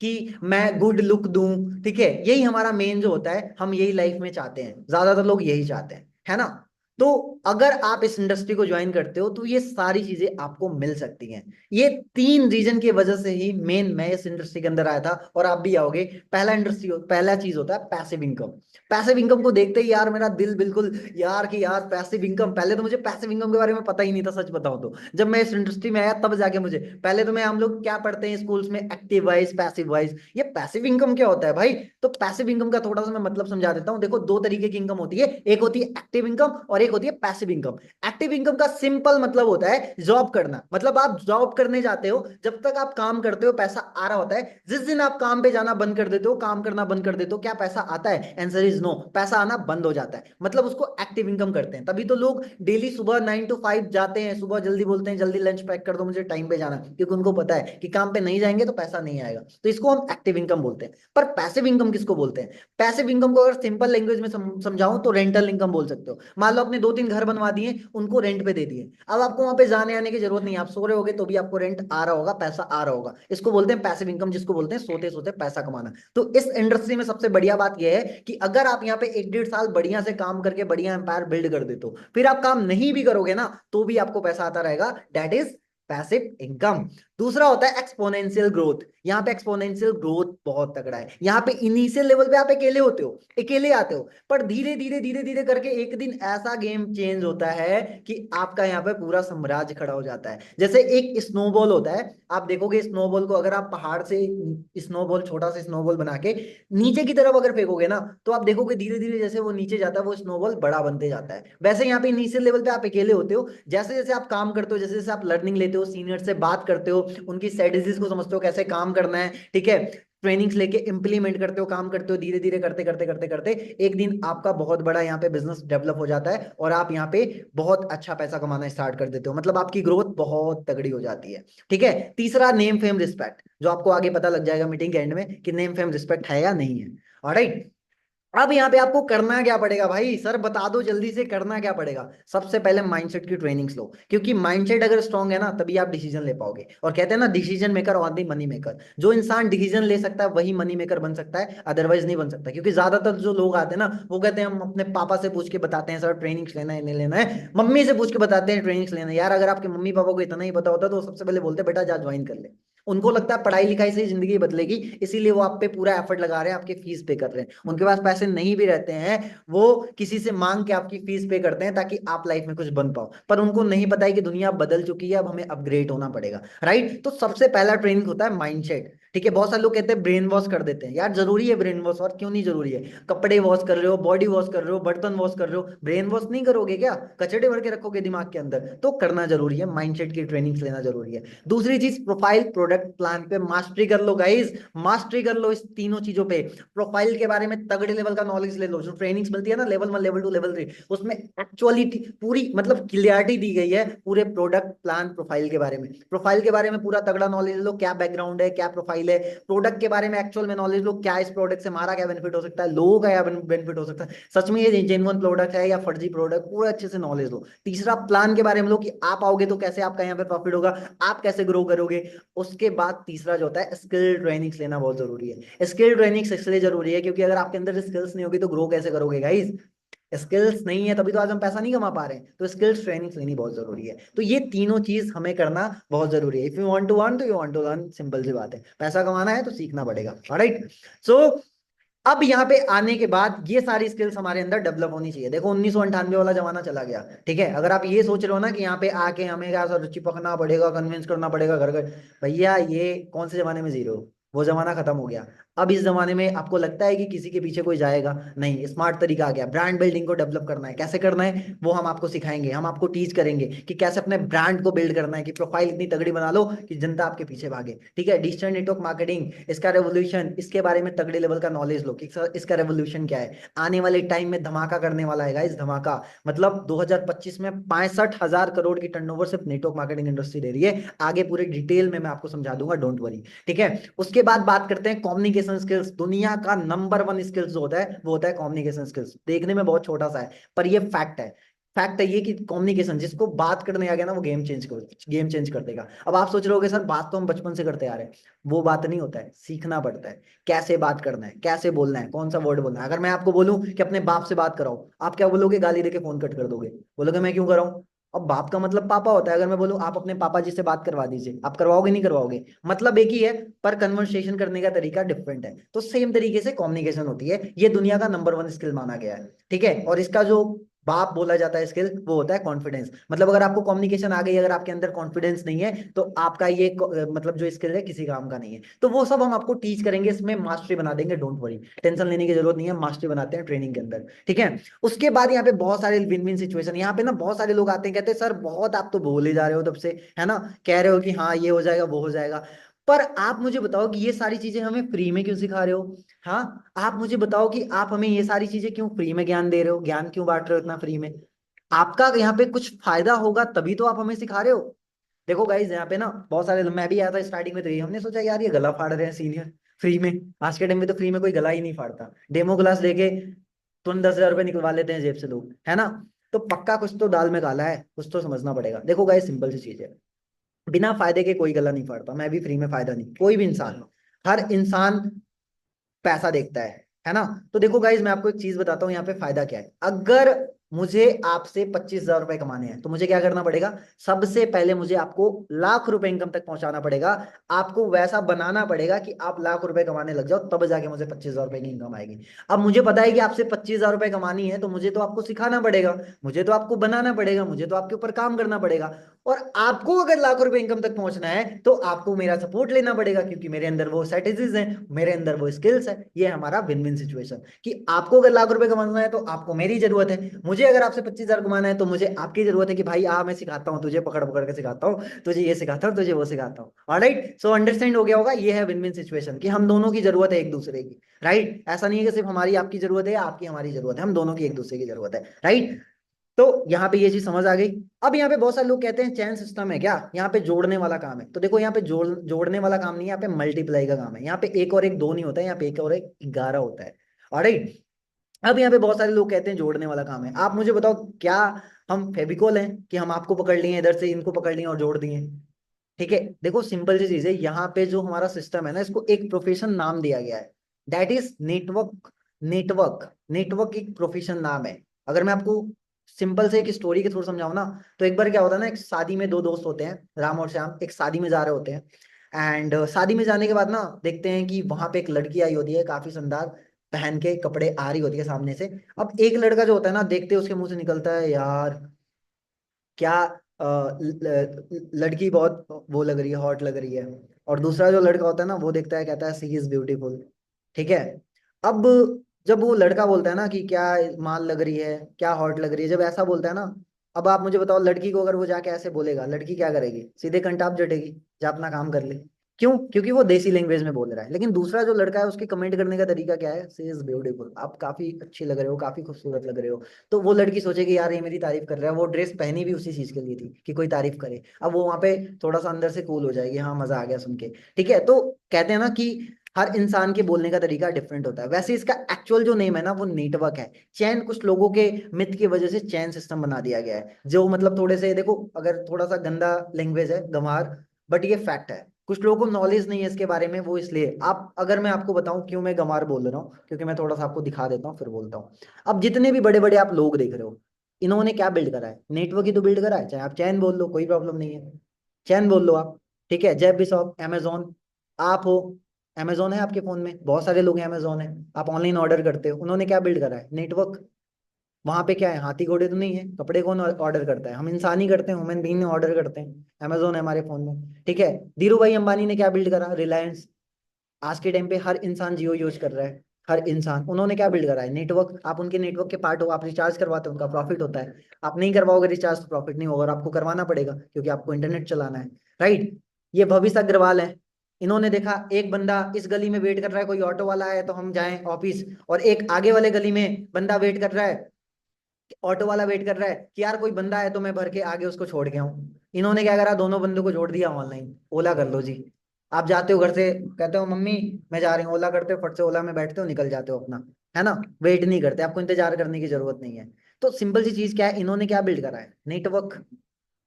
कि मैं गुड लुक दूं। ठीक है, यही हमारा मेन जो होता है, हम यही लाइफ में चाहते हैं, ज्यादातर लोग यही चाहते हैं, है ना। तो अगर आप इस इंडस्ट्री को ज्वाइन करते हो तो ये सारी चीजें आपको मिल सकती हैं। ये 3 रीजन की वजह से ही मेन मैं इस इंडस्ट्री के अंदर आया था, और आप भी आओगे। पहला चीज होता है पैसिव इनकम। पैसिव इनकम को देखते ही यार मेरा दिल बिल्कुल, यार कि यार पैसिव इनकम, पहले तो मुझे पैसिव इनकम के बारे में पता ही नहीं था, सच बताऊं तो। जब मैं इस इंडस्ट्री में आया तब जाके मुझे, पहले तो मैं, हम लोग क्या पढ़ते हैं स्कूल्स में, एक्टिव वाइज, पैसिव वाइज, ये पैसिव इनकम क्या होता है भाई। तो पैसिव इनकम का थोड़ा सा मैं मतलब समझा देता हूँ। देखो, 2 तरीके की इनकम होती है, एक होती है एक्टिव इनकम और एक होती है पैसिव इनकम। एक्टिव इनकम का सिंपल मतलब होता है जॉब करना। मतलब आप जॉब करने जाते हो, जब तक आप काम करते हो पैसा आ रहा होता है। जिस दिन आप काम पे जाना बंद कर देते हो, काम करना बंद कर देते हो, क्या पैसा आता है? आंसर इज नो, पैसा आना बंद हो जाता है। मतलब उसको एक्टिव इनकम करते हैं। तभी तो लोग डेली सुबह 9 to 5 जाते हैं, सुबह जल्दी बोलते हैं जल्दी लंच पैक कर दो, मुझे टाइम पे जाना है, क्योंकि उनको पता है कि काम पे नहीं जाएंगे तो पैसा नहीं आएगा। तो इसको हम एक्टिव इनकम बोलते हैं। पर पैसिव इनकम किसको बोलते हैं? पैसिव इनकम को अगर सिंपल लैंग्वेज में समझाऊं तो रेंटल इनकम बोल सकते हो। मान लो आपने 2-3 घर बनवा दिए, उनको रेंट पे दे दिए, अब आपको वहां पे जाने आने की जरूरत नहीं है, आप सो रहे होगे तो भी आपको रेंट आ रहा होगा, पैसा आ रहा होगा। इसको बोलते हैं पैसिव इनकम, जिसको बोलते हैं सोते सोते पैसा कमाना। तो इस इंडस्ट्री में सबसे बढ़िया बात यह है कि अगर आप यहाँ पे 1-1.5 साल बढ़िया से काम करके बढ़िया एम्पायर बिल्ड कर देते हो, फिर आप काम नहीं भी करोगे ना तो भी आपको पैसा आता रहेगा। That is passive income. दूसरा होता है एक्सपोनेंशियल ग्रोथ। यहाँ पे एक्सपोनेंशियल ग्रोथ बहुत तगड़ा है। यहाँ पे इनिशियल लेवल पे आप अकेले होते हो, अकेले आते हो, पर धीरे धीरे धीरे धीरे करके एक दिन ऐसा गेम चेंज होता है कि आपका यहाँ पे पूरा साम्राज्य खड़ा हो जाता है। जैसे एक स्नोबॉल होता है, आप देखोगे स्नोबॉल को, अगर आप पहाड़ से स्नोबॉल, छोटा सा स्नोबॉल बना के नीचे की तरफ अगर फेंकोगे ना, तो आप देखोगे धीरे धीरे जैसे वो नीचे जाता है वो स्नोबॉल बड़ा बनते जाता है। वैसे यहाँ पे इनिशियल लेवल पे आप अकेले होते हो, जैसे जैसे आप काम करते हो, जैसे जैसे आप लर्निंग लेते हो, सीनियर से बात करते हो, उनकी स्ट्रेटेजीज को समझते हो कैसे काम करना है। ठीक है, ट्रेनिंग्स लेके इम्प्लीमेंट करते हो, काम करते हो, धीरे धीरे करते करते करते करते एक दिन आपका बहुत बड़ा यहाँ पे बिजनेस डेवलप हो जाता है और आप यहाँ पे बहुत अच्छा पैसा कमाना स्टार्ट कर देते हो, मतलब आपकी ग्रोथ बहुत तगड़ी हो जाती है। ठीक है, तीसरा नेम फेम रिस्पेक्ट, जो आपको आगे पता लग जाएगा मीटिंग के एंड में कि नेम फेम रिस्पेक्ट है या नहीं है। ऑलराइट, अब यहाँ पे आपको करना क्या पड़ेगा भाई, सर बता दो जल्दी से, करना क्या पड़ेगा। सबसे पहले माइंडसेट की ट्रेनिंग्स लो, क्योंकि माइंडसेट अगर स्ट्रांग है ना तभी आप डिसीजन ले पाओगे। और कहते हैं ना, डिसीजन मेकर और दी मनी मेकर, जो इंसान डिसीजन ले सकता है वही मनी मेकर बन सकता है, अदरवाइज नहीं बन सकता। क्योंकि ज्यादातर जो लोग आते हैं ना वो कहते हैं हम अपने पापा से पूछ के बताते हैं सर ट्रेनिंग्स लेना है नहीं लेना है, मम्मी से पूछ के बताते हैं ट्रेनिंग्स लेना है। यार अगर आपके मम्मी पापा को इतना ही पता होता तो सबसे पहले बोलते बेटा जा ज्वाइन कर ले। उनको लगता है पढ़ाई लिखाई से ही जिंदगी बदलेगी, इसीलिए वो आप पे पूरा एफर्ट लगा रहे हैं, आपकी फीस पे कर रहे हैं। उनके पास पैसे नहीं भी रहते हैं, वो किसी से मांग के आपकी फीस पे करते हैं ताकि आप लाइफ में कुछ बन पाओ। पर उनको नहीं पता है कि दुनिया बदल चुकी है, अब हमें अपग्रेड होना पड़ेगा। राइट, तो सबसे पहला ट्रेनिंग होता है माइंडसेट। ठीक है, बहुत सारे लोग कहते हैं ब्रेन वॉश कर देते हैं। यार जरूरी है ब्रेन वॉश, और क्यों नहीं जरूरी है। कपड़े वॉश कर रहे हो, बॉडी वॉश कर रहे हो, बर्तन वॉश कर रहे हो, ब्रेन वॉश नहीं करोगे क्या, कचड़े भर के रखोगे दिमाग के अंदर। तो करना जरूरी है, माइंडसेट की ट्रेनिंग्स लेना जरूरी है। दूसरी चीज, प्रोफाइल प्रोडक्ट प्लान पे मास्टरी कर लो गाइस, मास्टरी कर लो इस तीनों चीजों पे। प्रोफाइल के बारे में तगड़े लेवल का नॉलेज ले लो, जो ट्रेनिंग्स मिलती है ना लेवल 1 लेवल 2 लेवल 3, उसमें एक्चुअली पूरी मतलब क्लियरिटी दी गई है पूरे प्रोडक्ट प्लान प्रोफाइल के बारे में। प्रोफाइल के बारे में पूरा तगड़ा नॉलेज लो, क्या बैकग्राउंड है, क्या प्रोफाइल है। प्रोडक्ट के बारे में एक्चुअल में नॉलेज लो, क्या इस प्रोडक्ट से हमारा क्या बेनिफिट हो सकता है, लोगों का क्या बेनिफिट हो सकता है, सच में ये जेन्युइन प्रोडक्ट है या फर्जी प्रोडक्ट, पूरा अच्छे से नॉलेज लो। तीसरा, प्लान के बारे में लो कि आप आओगे तो कैसे आपका यहाँ पे प्रॉफिट होगा, आप कैसे ग्रो करोगे। उसके बाद तीसरा जो होता है, स्किल ट्रेनिंग्स लेना बहुत जरूरी है। स्किल ट्रेनिंग्स इसलिए जरूरी है क्योंकि अगर आपके अंदर स्किल्स नहीं होगी तो ग्रो कैसे करोगे गाइस। स्किल्स नहीं है तभी तो आज हम पैसा नहीं कमा पा रहे हैं, तो स्किल्स ट्रेनिंग्स लेनी बहुत जरूरी है। तो ये तीनों चीज हमें करना बहुत जरूरी है। If you want to earn तो you want to learn, simple सी बात है, पैसा कमाना है तो सीखना पड़ेगा। ऑलराइट, सो अब यहाँ पे आने के बाद ये सारी स्किल्स हमारे अंदर डेवलप होनी चाहिए। देखो 1998 वाला जमाना चला गया, ठीक है। अगर आप ये सोच रहे हो ना कि यहाँ पे आके हमें क्या चिपकना पड़ेगा, कन्विंस करना पड़ेगा घर घर, भैया ये कौन से जमाने में जी रहे हो, वो जमाना खत्म हो गया। अब इस जमाने में आपको लगता है कि किसी के पीछे कोई जाएगा, नहीं, स्मार्ट तरीका आ गया। ब्रांड बिल्डिंग को डेवलप करना है, कैसे करना है वो हम आपको सिखाएंगे, हम आपको टीच करेंगे कि कैसे अपने ब्रांड को बिल्ड करना है, कि प्रोफाइल इतनी तगड़ी बना लो कि जनता आपके पीछे भागे। ठीक है, डिजिटल नेटवर्क मार्केटिंग, इसका रेवोल्यूशन, इसके बारे में तगड़े लेवल का नॉलेज लो कि इसका रेवोल्यूशन क्या है। आने वाले टाइम में धमाका करने वाला है गाइस, धमाका। मतलब 2025 में 65,000 करोड़ की टर्नओवर सिर्फ नेटवर्क मार्केटिंग इंडस्ट्री दे रही है। आगे पूरे डिटेल में मैं आपको समझा दूंगा, डोंट वरी। ठीक है, उसके बाद बात करते हैं कम्युनिकेशन स्किल्स। दुनिया का नंबर 1 स्किल्स जो होता है वो होता है कम्युनिकेशन स्किल्स। देखने में बहुत छोटा सा है पर ये फैक्ट है। फैक्ट है ये कि कम्युनिकेशन, जिसको बात करने आ गया ना वो गेम चेंज कर देगा। अब आप सोच रहे होगे सर बात तो हम बचपन से करते आ रहे हैं, वो बात नहीं होता है, सीखना पड़ता है। कैसे बात करना है, कैसे बोलना है, कौन सा वर्ड बोलना है। अगर मैं आपको बोलूं कि अपने बाप से बात कराओ, आप क्या बोलोगे, गाली देके फोन कट कर दोगे, बोलोगे मैं क्यों कराऊं। अब बाप का मतलब पापा होता है। अगर मैं बोलूं आप अपने पापा जी से बात करवा दीजिए, आप करवाओगे नहीं करवाओगे, मतलब एक ही है पर कन्वर्सेशन करने का तरीका डिफरेंट है। तो सेम तरीके से कम्युनिकेशन होती है, ये दुनिया का नंबर 1 स्किल माना गया है। ठीक है, और इसका जो बाप बोला जाता है स्किल, वो होता है कॉन्फिडेंस। मतलब अगर आपको कम्युनिकेशन आ गई, अगर आपके अंदर कॉन्फिडेंस नहीं है तो आपका ये मतलब जो स्किल है किसी काम का नहीं है। तो वो सब हम आपको टीच करेंगे, इसमें मास्टरी बना देंगे, डोंट वरी, टेंशन लेने की जरूरत नहीं है, मास्टरी बनाते हैं ट्रेनिंग के अंदर। ठीक है, उसके बाद यहाँ पे बहुत सारे विन विन सिचुएशन। यहाँ पे ना बहुत सारे लोग आते हैं, कहते हैं सर बहुत आप तो बोले जा रहे हो तब से, है ना, कह रहे हो कि हाँ ये हो जाएगा वो हो जाएगा, पर आप मुझे बताओ कि ये सारी चीजें हमें फ्री में क्यों सिखा रहे हो। हाँ, आप मुझे बताओ कि आप हमें ये सारी चीजें क्यों फ्री में ज्ञान दे रहे हो, ज्ञान क्यों बांट रहे हो इतना फ्री में। आपका यहाँ पे कुछ फायदा होगा तभी तो आप हमें सिखा रहे हो। देखो गाइज, यहाँ पे ना बहुत सारे, मैं भी आया था स्टार्टिंग में तो ये हमने सोचा यार ये गला फाड़ रहे हैं सीनियर फ्री में। आज के टाइम में तो फ्री में कोई गला ही नहीं फाड़ता, डेमो क्लास लेके तुरंत 10,000 रुपये निकलवा लेते हैं जेब से लोग, है ना। तो पक्का कुछ तो दाल में काला है, कुछ तो समझना पड़ेगा। देखो गाइज, सिंपल सी चीज है, बिना फायदे के कोई गला नहीं फाड़ता। मैं भी फ्री में फायदा नहीं, कोई भी इंसान, हर इंसान पैसा देखता है ना। तो देखो गाइज, मैं आपको एक चीज बताता हूँ यहाँ पे फायदा क्या है। अगर मुझे आपसे 25,000 रुपए कमाने हैं तो मुझे क्या करना पड़ेगा, सबसे पहले मुझे आपको लाख रुपए इनकम तक पहुंचाना पड़ेगा। आपको वैसा बनाना पड़ेगा कि आप लाख रुपए कमाने लग जाओ, तब जाके मुझे 25,000 रुपए की इनकम आएगी। अब मुझे पता है कि आपसे 25,000 रुपए कमानी है, तो मुझे तो आपको सिखाना पड़ेगा, मुझे तो आपको बनाना पड़ेगा, मुझे तो आपके ऊपर काम करना पड़ेगा। और आपको अगर लाख रुपए इनकम तक पहुंचना है तो आपको मेरा सपोर्ट लेना पड़ेगा, क्योंकि मेरे अंदर वो स्ट्रेटेजीज हैं, मेरे अंदर वो स्किल्स है। ये हमारा विन विन सिचुएशन, कि आपको अगर लाख रुपए कमाना है तो आपको मेरी जरूरत है, मुझे मुझे अगर आपसे 25,000 कमाना है तो मुझे आपकी जरूरत है कि भाई मैं सिखाता हूँ तुझे, पकड़ पकड़ के सिखाता हूँ तुझे, ये सिखाता हूँ तुझे, वो सिखाता हूँ। ऑलराइट, सो अंडरस्टैंड हो गया होगा, ये है विन विन सिचुएशन कि हम दोनों की जरूरत है एक दूसरे की। राइट, ऐसा नहीं है कि सिर्फ हमारी आपकी जरूरत है या आपकी हमारी जरूरत है, हम दोनों की एक दूसरे की जरूरत है। राइट, तो यहाँ पे ये चीज समझ आ गई। अब यहाँ पे बहुत सारे लोग कहते हैं चैन सिस्टम है क्या, यहाँ पे जोड़ने वाला काम है। तो देखो यहाँ पे जोड़ने वाला काम नहीं है, यहाँ पे मल्टीप्लाई का काम है। यहाँ पे एक और एक दो नहीं होता है, यहाँ पे एक और एक 11 होता है। ऑलराइट, अब यहाँ पे बहुत सारे लोग कहते हैं जोड़ने वाला काम है। आप मुझे बताओ, क्या हम फेविकोल हैं कि हम आपको पकड़ लिए इधर से, इनको पकड़ लिए और जोड़ दिए? ठीक है, देखो सिंपल सी चीज है, यहाँ पे जो हमारा सिस्टम है ना, इसको एक प्रोफेशन नाम दिया गया है, that is network. Network network एक प्रोफेशन नाम है। अगर मैं आपको सिंपल से एक स्टोरी के थ्रू समझाऊं ना, तो एक बार क्या होता है ना, एक शादी में दो दोस्त होते हैं, राम और श्याम, एक शादी में जा रहे होते हैं। एंड शादी में जाने के बाद ना देखते हैं कि वहां पे एक लड़की आई होती है, काफी शानदार पहन के कपड़े आ रही होती है सामने से। अब एक लड़का जो होता है ना, देखते उसके मुंह से निकलता है, यार क्या लड़की बहुत वो लग रही है, हॉट लग रही है। और दूसरा जो लड़का होता है ना, वो देखता है, कहता है सी इज ब्यूटीफुल। ठीक है, अब जब वो लड़का बोलता है ना कि क्या माल लग रही है, क्या हॉट लग रही है, जब ऐसा बोलता है ना, अब आप मुझे बताओ, लड़की को अगर वो जाके ऐसे बोलेगा, लड़की क्या करेगी? सीधे कंटाप जटेगी, जा अपना काम कर ले। क्यों? क्योंकि वो देसी लैंग्वेज में बोल रहा है। लेकिन दूसरा जो लड़का है, उसके कमेंट करने का तरीका क्या है? सी इज ब्यूटीफुल, आप काफी अच्छी लग रहे हो, काफी खूबसूरत लग रहे हो। तो वो लड़की सोचेगी, यार ये मेरी तारीफ कर रहा है, वो ड्रेस पहनी भी उसी चीज के लिए थी कि कोई तारीफ करे। अब वो वहां पे थोड़ा सा अंदर से कूल हो जाएगी, हाँ मजा आ गया सुन के। ठीक है, तो कहते हैं ना कि हर इंसान के बोलने का तरीका डिफरेंट होता है। वैसे इसका एक्चुअल जो नेम है ना, वो नेटवर्क है। चैन कुछ लोगों के मिथ की वजह से चैन सिस्टम बना दिया गया है, जो मतलब थोड़े से, देखो अगर थोड़ा सा गंदा लैंग्वेज है गंवार, बट ये फैक्ट है। कुछ लोगों को नॉलेज नहीं है इसके बारे में, वो इसलिए, आप अगर मैं आपको बताऊं क्यों मैं गंवार बोल रहा हूँ, क्योंकि मैं थोड़ा सा आपको दिखा देता हूँ फिर बोलता हूँ। अब जितने भी बड़े बड़े आप लोग देख रहे हो, इन्होंने क्या बिल्ड करा है? नेटवर्क ही तो बिल्ड करा है। चाहे आप चैन बोल लो, कोई प्रॉब्लम नहीं है, चैन बोल लो आप। ठीक है, जेफ बिशॉप, amazon, आप हो, amazon है आपके फोन में, बहुत सारे लोग हैं amazon है, आप ऑनलाइन ऑर्डर करते हो, उन्होंने क्या बिल्ड करा है? नेटवर्क। वहां पे क्या है? हाथी घोड़े तो नहीं है, कपड़े कौन ऑर्डर करता है? हम इंसान ही करते हैं, ह्यूमन बीइंग ऑर्डर करते हैं, amazon है हमारे फोन में। ठीक है, धीरू भाई अंबानी ने क्या बिल्ड करा? रिलायंस। आज के टाइम पे हर इंसान जियो यूज कर रहा है, हर इंसान। उन्होंने क्या बिल्ड करा है? नेटवर्क। आप उनके नेटवर्क के पार्ट हो, आप रिचार्ज करवाते हो, उनका प्रॉफिट होता है। आप नहीं करवाओगे रिचार्ज तो प्रॉफिट नहीं होगा, और आपको करवाना पड़ेगा क्योंकि आपको इंटरनेट चलाना है। राइट, ये भविष्य अग्रवाल है। इन्होंने देखा एक बंदा इस गली में वेट कर रहा है, कोई ऑटो वाला है तो हम जाएं ऑफिस, और एक आगे वाले गली में बंदा वेट कर रहा है, ऑटो वाला वेट कर रहा है कि यार कोई बंदा है तो मैं भर के आगे उसको छोड़ के आऊं। इन्होंने क्या करा? दोनों बंदों को जोड़ दिया ऑनलाइन, ओला कर लो जी। आप जाते हो घर से, कहते हो मम्मी मैं जा रही हूँ, ओला करते हो, फट से ओला में बैठते हो, निकल जाते हो अपना, है ना? वेट नहीं करते, आपको इंतजार करने की जरूरत नहीं है। तो सिंपल सी चीज क्या है, इन्होंने क्या बिल्ड करा है? नेटवर्क।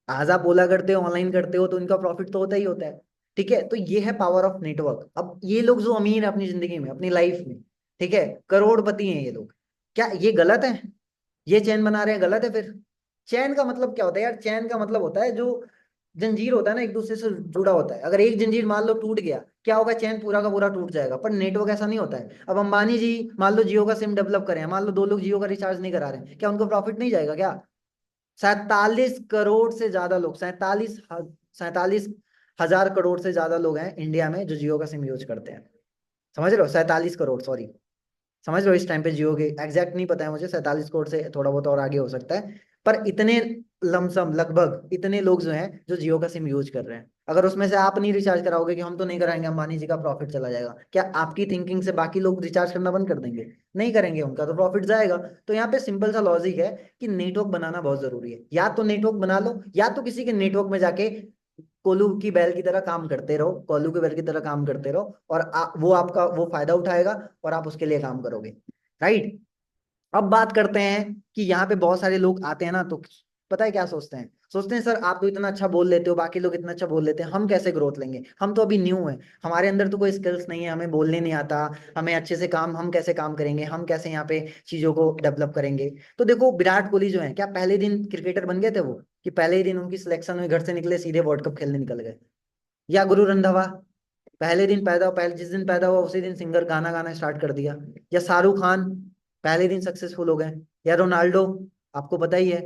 आज आप ओला करते हो, ऑनलाइन करते हो, तो इनका प्रॉफिट तो होता ही होता है। ठीक है, तो ये है पावर ऑफ नेटवर्क। अब ये लोग जो अमीर है अपनी जिंदगी में, अपनी लाइफ में, ठीक है, करोड़पति हैं ये लोग, क्या ये गलत है? ये चैन बना रहे हैं, गलत है फिर? चैन का मतलब क्या होता है यार? चैन का मतलब होता है जो जंजीर होता है ना, एक दूसरे से जुड़ा होता है। अगर एक जंजीर मान लो टूट गया, क्या होगा? चैन पूरा का पूरा टूट जाएगा। पर नेटवर्क ऐसा नहीं होता है। अब अंबानी जी मान लो जियो का सिम डेवलप करें, मान लो दो लोग जियो का रिचार्ज नहीं करा रहे हैं, क्या उनको प्रॉफिट नहीं जाएगा क्या? 47 करोड़ से ज्यादा लोग, 47,000 करोड़ से ज्यादा लोग हैं इंडिया में जो जियो का सिम यूज करते हैं। समझ रहे हो? 47 करोड़, सॉरी, समझ लो इस टाइम पे जियो के एग्जैक्ट नहीं पता है मुझे, 47 करोड़ से थोड़ा बहुत और आगे हो सकता है, पर इतने लमसम लगभग इतने लोग जो हैं जो जियो का सिम यूज कर रहे हैं। अगर उसमें से आप नहीं रिचार्ज कराओगे कि हम तो नहीं कराएंगे, अंबानी जी का प्रॉफिट चला जाएगा, क्या आपकी थिंकिंग से बाकी लोग रिचार्ज करना बंद कर देंगे? नहीं करेंगे, उनका तो प्रॉफिट जाएगा। तो यहाँ पे सिंपल सा लॉजिक है कि नेटवर्क बनाना बहुत जरूरी है। या तो नेटवर्क बना लो, या तो किसी के नेटवर्क में जाके कोलू की बैल की तरह काम करते रहो, कोलू की बैल की तरह काम करते रहो, और वो आपका वो फायदा उठाएगा और आप उसके लिए काम करोगे। राइट, अब बात करते हैं कि यहाँ पे बहुत सारे लोग आते हैं ना, तो पता है क्या सोचते हैं? सोचते हैं सर आप तो इतना अच्छा बोल लेते हो, बाकी लोग इतना अच्छा बोल लेते हैं, हम कैसे ग्रोथ लेंगे? हम तो अभी न्यू हैं, हमारे अंदर तो कोई स्किल्स नहीं है, हमें बोलने नहीं आता, हमें अच्छे से काम, हम कैसे काम करेंगे, हम कैसे यहाँ पे चीजों को डेवलप करेंगे? तो देखो विराट कोहली जो है, क्या पहले दिन क्रिकेटर बन गए थे वो? कि पहले ही दिन उनकी सिलेक्शन हुई, घर से निकले सीधे वर्ल्ड कप खेलने निकल गए? या गुरु रंधावा, पहले दिन पैदा, पहले जिस दिन पैदा हुआ उसी दिन सिंगर गाना गाना स्टार्ट कर दिया? या शाहरुख खान, पहले दिन सक्सेसफुल हो गए? या रोनाल्डो, आपको पता ही है,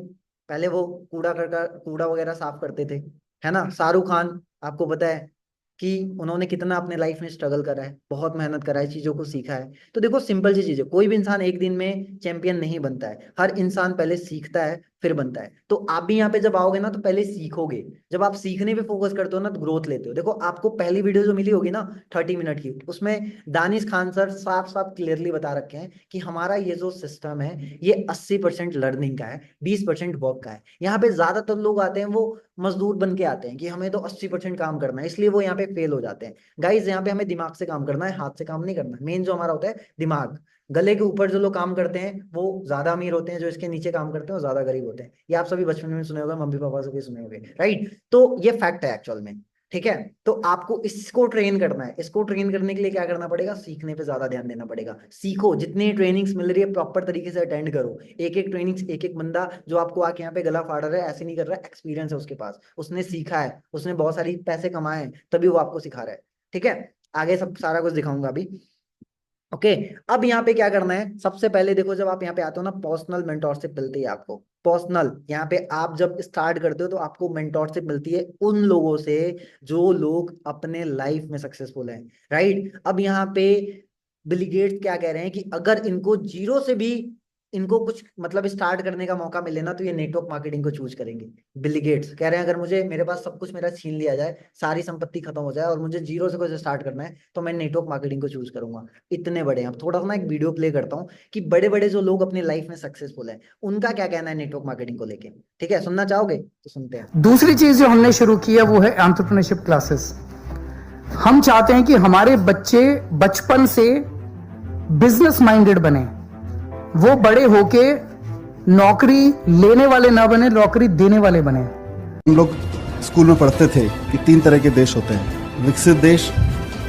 पहले वो कूड़ा वगैरह साफ करते थे, है ना? शाहरुख खान, आपको पता है, कि उन्होंने कितना अपने लाइफ में स्ट्रगल करा है, बहुत मेहनत करा है, चीजों को सीखा है। तो देखो सिंपल सी चीज है, कोई भी इंसान एक दिन में चैंपियन नहीं बनता है, हर इंसान पहले सीखता है फिर बनता है। तो आप भी यहाँ पे जब आओगे ना तो पहले सीखोगे, जब आप सीखने पे फोकस करते हो ना तो ग्रोथ लेते हो। देखो आपको पहली वीडियो जो मिली होगी ना 30 मिनट की, उसमें दानिश खान सर साफ साफ क्लियरली बता रखे हैं कि हमारा ये जो सिस्टम है ये 80% लर्निंग का है, 20% वर्क का है। यहाँ पे ज्यादातर लोग आते हैं वो मजदूर बन के आते हैं कि हमें तो 80% काम करना है, इसलिए वो यहाँ पे फेल हो जाते हैं। गाइस यहाँ पे हमें दिमाग से काम करना है, हाथ से काम नहीं करना। मेन जो हमारा होता है दिमाग। गले के ऊपर जो लोग काम करते हैं वो ज्यादा अमीर होते हैं, जो इसके नीचे काम करते हैं वो ज्यादा गरीब होते हैं। ये आप सभी बचपन में सुने होंगे, मम्मी पापा से भी सुने होंगे, राइट? तो ये फैक्ट है एक्चुअल में, ठीक है? तो आपको इसको ट्रेन करना है, इसको ट्रेन करने के लिए क्या करना पड़ेगा? सीखने पे ज्यादा ध्यान देना पड़ेगा। सीखो, जितनी ट्रेनिंग्स मिल रही है प्रॉपर तरीके से अटेंड करो। एक एक ट्रेनिंग्स, एक एक बंदा जो आपको आके यहाँ पे गला फाड़ रहा है ऐसे नहीं कर रहा है, एक्सपीरियंस है उसके पास, उसने सीखा है, उसने बहुत सारी पैसे कमाए हैं, तभी वो आपको सिखा रहा है, ठीक है? आगे सब सारा कुछ दिखाऊंगा अभी। ओके, अब यहाँ पे क्या करना है? सबसे पहले देखो, जब आप यहाँ पे आते हो ना, पर्सनल मेंटोरशिप मिलती है आपको। पर्सनल, यहाँ पे आप जब स्टार्ट करते हो तो आपको मेंटोरशिप मिलती है उन लोगों से जो लोग अपने लाइफ में सक्सेसफुल हैं, राइट? अब यहाँ पे बिल गेट्स क्या कह रहे हैं कि अगर इनको जीरो से भी इनको कुछ मतलब स्टार्ट करने का मौका मिले ना तो ये नेटवर्क मार्केटिंग को चूज करेंगे। बिल गेट्स कह रहे हैं अगर मुझे, मेरे पास सब कुछ मेरा छीन लिया जाए, सारी संपत्ति खत्म हो जाए और मुझे जीरो से कुछ स्टार्ट करना है तो मैं नेटवर्क मार्केटिंग को चूज करूंगा। इतने बड़े हैं। अब थोड़ा सा ना एक वीडियो प्ले करता हूँ कि बड़े बड़े जो लोग अपने लाइफ में सक्सेसफुल है उनका क्या कहना है नेटवर्क मार्केटिंग को लेके, ठीक है? सुनना चाहोगे तो सुनते हैं। दूसरी चीज जो हमने शुरू की है वो है एंटरप्रेन्योरशिप क्लासेस। हम चाहते हैं कि हमारे बच्चे बचपन से बिजनेस माइंडेड बने, वो बड़े होके नौकरी लेने वाले ना बने, नौकरी देने वाले बने। हम लोग स्कूल में पढ़ते थे कि 3 तरह के देश होते हैं, विकसित देश,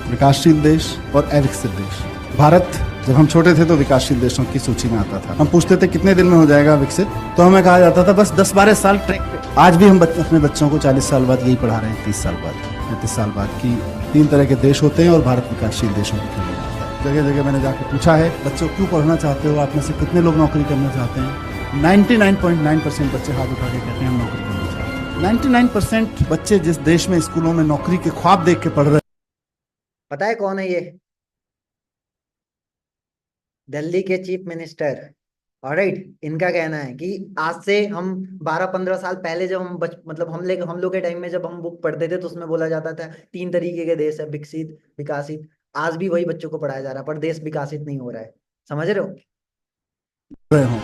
विकासशील देश और अविकसित देश। भारत जब हम छोटे थे तो विकासशील देशों की सूची में आता था। हम पूछते थे कितने दिन में हो जाएगा विकसित, तो हमें कहा जाता था बस 10-12 साल ट्रैक पे। आज भी हम अपने बच्चों को 40 साल बाद यही पढ़ा रहे हैं, 30 साल बाद, 35 साल बाद की 3 तरह के देश होते हैं और भारत विकासशील देशों की तरह आता है। जगह जगह मैंने जाकर पूछा है बच्चों क्यों पढ़ना चाहते हो, आप में से कितने लोग नौकरी करना चाहते हैं? 99.9% बच्चे हाथ उठा के कहते हैं हम नौकरी करना चाहते हैं। 99% बच्चे जिस देश में स्कूलों में नौकरी के ख्वाब देख के पढ़ रहे हैं, पता है कौन है ये? दिल्ली के चीफ मिनिस्टर। ऑलराइट, इनका कहना है कि आज से हम 12-15 साल पहले जब हम मतलब हम लोग के टाइम में जब हम बुक पढ़ते थे तो उसमें बोला जाता था 3 तरीके के देश है, विकसित, विकासित। आज भी वही बच्चों को पढ़ाया जा रहा है, पर देश विकासित नहीं हो रहा है। समझ रहे हो?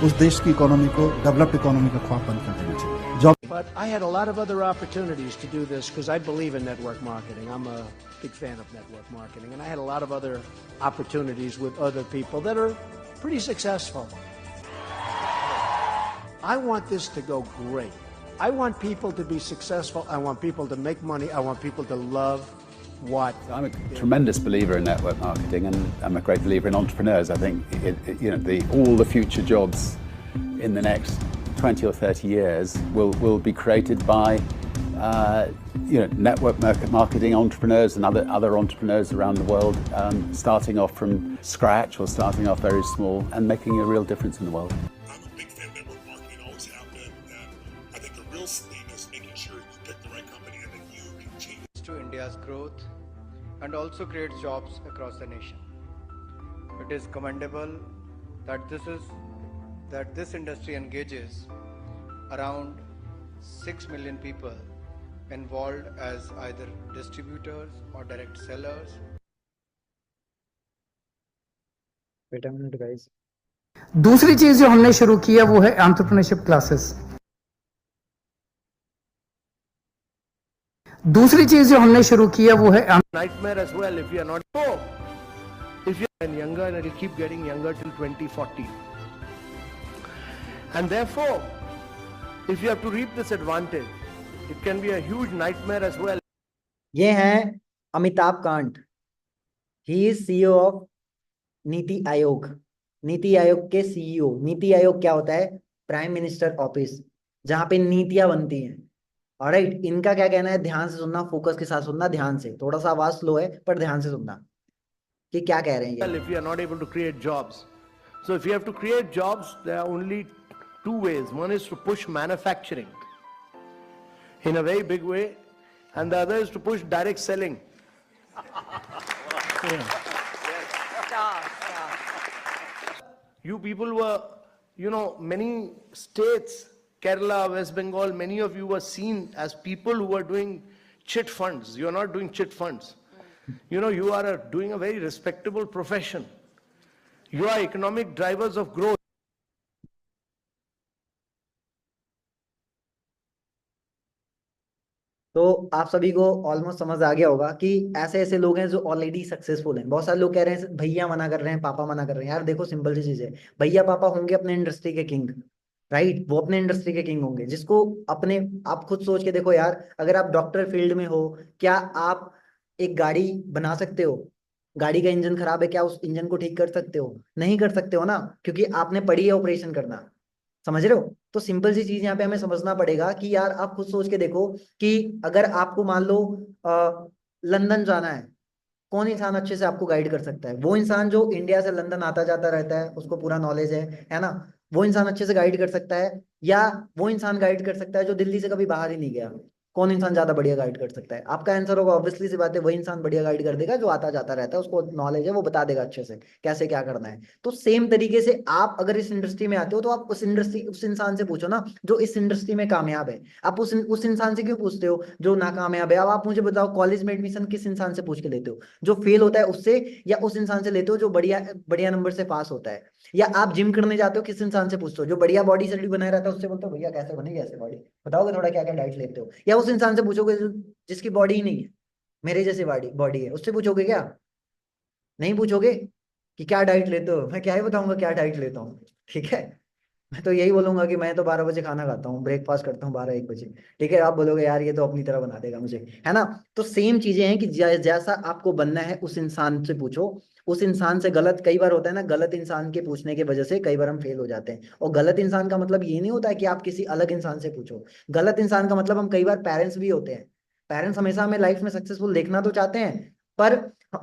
उस देश की इकोनॉमी को, डेवलप्ड इकोनॉमी का ख्वाब बंद कर देना चाहिए। Job But I had a lot of other opportunities to do this because I believe in network marketing. I'm a big fan of network marketing. And I had a lot of other opportunities with other people that are pretty successful. I want this to go great. I want people to be successful. I want people to make money. I want people to love what. I'm a tremendous believer in network marketing, and I'm a great believer in entrepreneurs. I think all the future jobs in the next 20 or 30 years will be created by network marketing entrepreneurs and other entrepreneurs around the world, starting off from scratch or starting off very small and making a real difference in the world. I'm a big fan of network marketing, always have been, and I think the real thing is making sure you pick the right company and that you can change to India's growth and also creates jobs across the nation. It is commendable that this industry engages around 6 million people involved as either distributors or direct sellers. Wait a minute guys. दूसरी चीज जो हमने शुरू की है वो है एंटरप्रेन्योरशिप क्लासेस। दूसरी चीज जो हमने शुरू की है वो है Nightmare as well if you are not. If you are younger and it will keep getting younger till 2040. And therefore, if you have to reap this advantage, it can be a huge nightmare as well. ये हैं Amitabh Kant. He is CEO of NITI Aayog. NITI Aayog के सीईओ। नीति आयोग क्या होता है? प्राइम मिनिस्टर ऑफिस, जहां पे नीतियां बनती हैं। ऑलराइट, इनका क्या कहना है? ध्यान से सुनना, फोकस के साथ सुनना, ध्यान से। थोड़ा सा आवाज स्लो है पर ध्यान से सुनना कि क्या कह रहे हैं ये। If you are not able to create jobs, so if you have to create jobs, there are only 2 ways. One is to push manufacturing in a very big way, and the other is to push direct selling. You people were, many states, Kerala, West Bengal, many of you were seen as people who were doing chit funds. You are not doing chit funds. You are doing a very respectable profession. You are economic drivers of growth. तो आप सभी को ऑलमोस्ट समझ आ गया होगा कि ऐसे ऐसे लोग हैं जो ऑलरेडी सक्सेसफुल हैं। बहुत सारे लोग कह रहे हैं भैया मना कर रहे हैं, पापा मना कर रहे हैं। यार देखो, सिंपल सी चीज है, भैया पापा होंगे अपने इंडस्ट्री के किंग, राइट? वो अपने इंडस्ट्री के किंग होंगे, जिसको अपने, आप खुद सोच के देखो यार, अगर आप डॉक्टर फील्ड में हो, क्या आप एक गाड़ी बना सकते हो? गाड़ी का इंजन खराब है, क्या उस इंजन को ठीक कर सकते हो? नहीं कर सकते हो ना, क्योंकि आपने पढ़ी है ऑपरेशन करना। समझ रहे हो? तो सिंपल सी चीज यहाँ पे हमें समझना पड़ेगा कि यार आप खुद सोच के देखो कि अगर आपको मान लो लंदन जाना है, कौन इंसान अच्छे से आपको गाइड कर सकता है? वो इंसान जो इंडिया से लंदन आता जाता रहता है, उसको पूरा नॉलेज है ना? वो इंसान अच्छे से गाइड कर सकता है, या वो इंसान गाइड कर सकता है जो दिल्ली से कभी बाहर ही नहीं गया? कौन इंसान ज्यादा बढ़िया गाइड कर सकता है? आपका आंसर होगा ऑब्वियसली सी बात है, वही इंसान बढ़िया गाइड कर देगा जो आता जाता रहता है, उसको नॉलेज है, वो बता देगा अच्छे से कैसे क्या करना है। तो सेम तरीके से आप अगर इस इंडस्ट्री में आते हो, तो आप उस इंसान से पूछो ना जो इस इंडस्ट्री में कामयाब है। आप उस इंसान से क्यों पूछते हो जो नाकामयाब है? अब आप मुझे बताओ, कॉलेज में एडमिशन किस इंसान से पूछ के लेते हो? जो फेल होता है उससे, या उस इंसान से लेते हो जो बढ़िया बढ़िया नंबर से पास होता है? या आप जिम करने जाते हो, किस इंसान से पूछते हो? जो बढ़िया बॉडी शरीर बनाए रहता है उससे बोलते हो भैया कैसे बनेगी ऐसे बॉडी, बताओगे थोड़ा क्या क्या डाइट लेते हो? या उस इंसान से पूछोगे जिसकी बॉडी ही नहीं है, मेरे जैसी बॉडी बॉडी है, उससे पूछोगे क्या? नहीं पूछोगे कि क्या डाइट लेते हो। मैं क्या ही बताऊंगा क्या डाइट लेता हूँ, ठीक है? मैं तो यही बोलूंगा कि मैं तो 12 बजे खाना खाता हूँ, ब्रेकफास्ट करता हूँ 12-1 बजे, ठीक है? आप बोलोगे यार ये तो अपनी तरह बना देगा मुझे, है ना? तो सेम चीजें हैं कि जैसा आपको बनना है उस इंसान से पूछो। उस इंसान से गलत कई बार होता है ना, गलत इंसान के पूछने की वजह से कई बार हम फेल हो जाते हैं। और गलत इंसान का मतलब ये नहीं होता है कि आप किसी अलग इंसान से पूछो। गलत इंसान का मतलब हम कई बार पेरेंट्स भी होते हैं। पेरेंट्स हमेशा हमें लाइफ में सक्सेसफुल देखना तो चाहते हैं, पर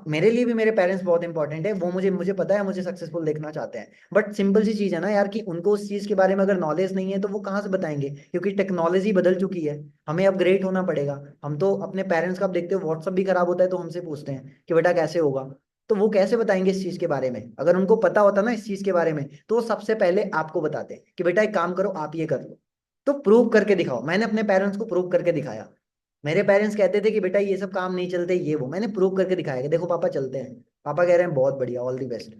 मेरे लिए भी मेरे पेरेंट्स बहुत इंपॉर्टेंट है। वो मुझे मुझे पता है मुझे सक्सेसफुल देखना चाहते हैं, बट सिंपल सी चीज है ना यार कि उनको उस चीज के बारे में अगर नॉलेज नहीं है तो वो कहाँ से बताएंगे? क्योंकि टेक्नोलॉजी बदल चुकी है, हमें अपग्रेड होना पड़ेगा। हम तो अपने पेरेंट्स का, आप देखते हो व्हाट्सअप भी खराब होता है तो हमसे पूछते हैं कि बेटा कैसे होगा। तो वो कैसे बताएंगे इस चीज के बारे में? अगर उनको पता होता ना इस चीज के बारे में, तो वो सबसे पहले आपको बताते हैं कि बेटा एक काम करो, आप ये कर लो। तो प्रूव करके दिखाओ। मैंने अपने पेरेंट्स को प्रूव करके दिखाया। मेरे पेरेंट्स कहते थे कि बेटा ये सब काम नहीं चलते, ये वो, मैंने प्रूव करके दिखाया कि देखो पापा चलते हैं। पापा कह रहे हैं बहुत बढ़िया, ऑल दी बेस्ट,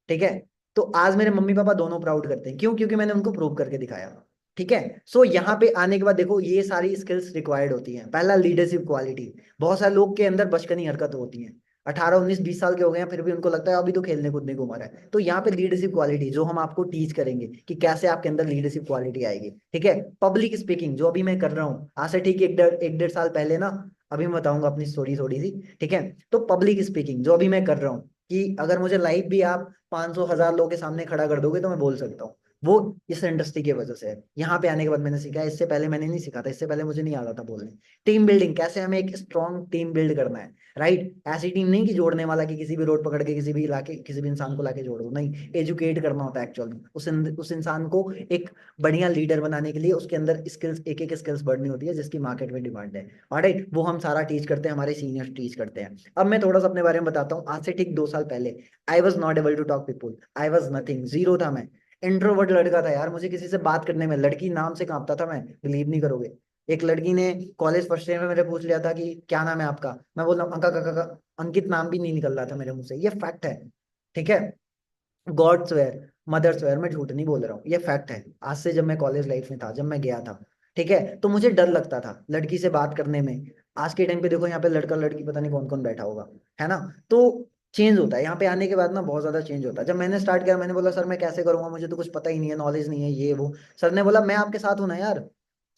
ठीक है? तो आज मेरे मम्मी पापा दोनों प्राउड करते हैं, क्यों? क्योंकि मैंने उनको प्रूव करके दिखाया, ठीक है? सो यहाँ पे आने के बाद देखो ये सारी स्किल्स रिक्वायर्ड होती हैं। पहला, लीडरशिप क्वालिटी। बहुत सारे लोग के अंदर बचकानी हरकत होती है, 18, 19, 20 साल के हो गए हैं फिर भी उनको लगता है अभी तो खेलने कूदने को उम्र है। तो यहाँ पे लीडरशिप क्वालिटी जो हम आपको टीच करेंगे कि कैसे आपके अंदर लीडरशिप क्वालिटी आएगी, ठीक है? पब्लिक स्पीकिंग जो अभी मैं कर रहा हूँ, आज से ठीक 1-1.5 साल पहले ना, अभी मैं बताऊंगा अपनी स्टोरी थोड़ी सी, ठीक है? तो पब्लिक स्पीकिंग जो अभी मैं कर रहा हूँ, कि अगर मुझे लाइव भी आप 500-1000 लोगों के सामने खड़ा कर दोगे तो मैं बोल सकता हूँ, वो इस इंडस्ट्री की वजह से है। यहाँ पे आने के बाद मैंने सीखा है, इससे पहले मैंने नहीं सीखा था, इससे पहले मुझे नहीं आता था बोलने। टीम बिल्डिंग, कैसे हमें एक स्ट्रॉन्ग टीम बिल्ड करना है, राइट? ऐसी टीम नहीं कि जोड़ने वाला कि किसी भी रोड पकड़ के किसी भी इलाके किसी भी इंसान को लाके जोड़ो, नहीं, एजुकेट करना होता है एक्चुअल में। उस इंसान को एक बढ़िया लीडर बनाने के लिए उसके अंदर स्किल्स, एक एक स्किल्स बढ़नी होती है जिसकी मार्केट में डिमांड है, ऑलराइट? वो हम सारा टीच करते हैं, हमारे सीनियर टीच करते हैं। अब मैं थोड़ा सा अपने बारे में बताता हूँ। आज से ठीक 2 साल पहले I was not able to talk people, I was nothing, zero था मैं। इंट्रोवर्ट लड़का था यार, मुझे किसी से बात करने में, लड़की नाम से कांपता था मैं, बिलीव नहीं करोगे। एक लड़की ने कॉलेज फर्स्ट ईयर में मेरे पूछ लिया था कि क्या नाम है आपका, मैं बोल रहा हूँ अंकित नाम भी नहीं निकल रहा था मेरे मुंह से। ये फैक्ट है, ठीक है? गॉड स्वेयर, मदर स्वेयर, मैं झूठ नहीं बोल रहा हूँ, ये फैक्ट है। आज से जब मैं कॉलेज लाइफ में था, जब मैं गया था, ठीक है, तो मुझे डर लगता था लड़की से बात करने में। आज के टाइम पे देखो यहाँ पे लड़का लड़की पता नहीं कौन कौन बैठा होगा, है ना? तो चेंज होता है यहाँ पे आने के बाद ना, बहुत ज्यादा चेंज होता है। जब मैंने स्टार्ट किया, मैंने बोला सर मैं कैसे करूंगा, मुझे तो कुछ पता ही नहीं है, नॉलेज नहीं है, ये वो। सर ने बोला मैं आपके साथ हूं ना यार।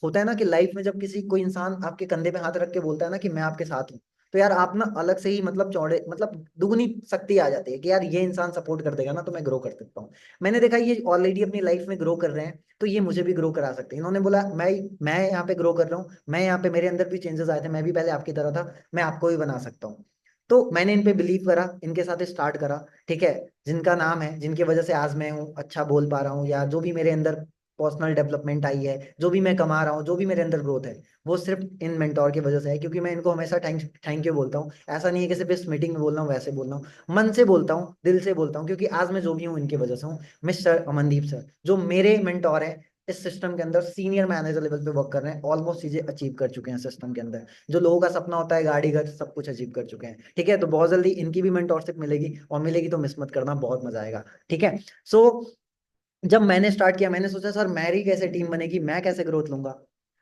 होता है ना कि लाइफ में जब किसी कोई इंसान आपके कंधे पे हाथ रख के बोलता है ना कि मैं आपके साथ हूँ, तो यार आप ना अलग से ही मतलब चौड़े, मतलब दुगनी शक्ति आ जाती है कि यार ये इंसान सपोर्ट कर देगा ना तो मैं ग्रो कर सकता हूँ। मैंने देखा ये ऑलरेडी अपनी लाइफ में ग्रो कर रहे हैं, तो ये मुझे भी ग्रो करा सकते हैं। इन्होंने बोला मैं यहाँ पे ग्रो कर रहा हूँ, मैं यहाँ पे, मेरे अंदर भी चेंजेस आए थे, मैं भी पहले आपकी तरह था, मैं आपको भी बना सकता हूँ। तो मैंने इन पे बिलीव करा, इनके साथ स्टार्ट करा, ठीक है? जिनका नाम है, जिनकी वजह से आज मैं हूँ, अच्छा बोल पा रहा हूँ, या जो भी मेरे अंदर पर्सनल डेवलपमेंट आई है, जो भी मैं कमा रहा हूँ, जो भी मेरे अंदर ग्रोथ है, वो सिर्फ इन मेंटोर की वजह से है, क्योंकि मैं इनको हमेशा थैंक यू बोलता हूँ। ऐसा नहीं है कि सिर्फ इस मीटिंग में बोल रहा हूँ, वैसे बोल रहा हूँ, मन से बोलता हूँ, दिल से बोलता हूँ, क्योंकि आज मैं जो भी हूँ इनकी वजह से हूँ। मिस्टर अमनदीप सर जो मेरे मेंटोर हैं, इस सिस्टम के अंदर सीनियर मैनेजर लेवल पे वर्क कर रहे हैं, ऑलमोस्ट चीजें अचीव कर चुके हैं सिस्टम के अंदर। जो लोगों का सपना होता है गाड़ी घर, सब कुछ अचीव कर चुके हैं। ठीक है, तो बहुत जल्दी इनकी भी मेंटोरशिप मिलेगी, और मिलेगी तो मिस मत करना, बहुत मजा आएगा। ठीक है, सो जब मैंने स्टार्ट किया, मैंने सोचा सर मेरी कैसे टीम बनेगी, मैं कैसे ग्रोथ लूंगा।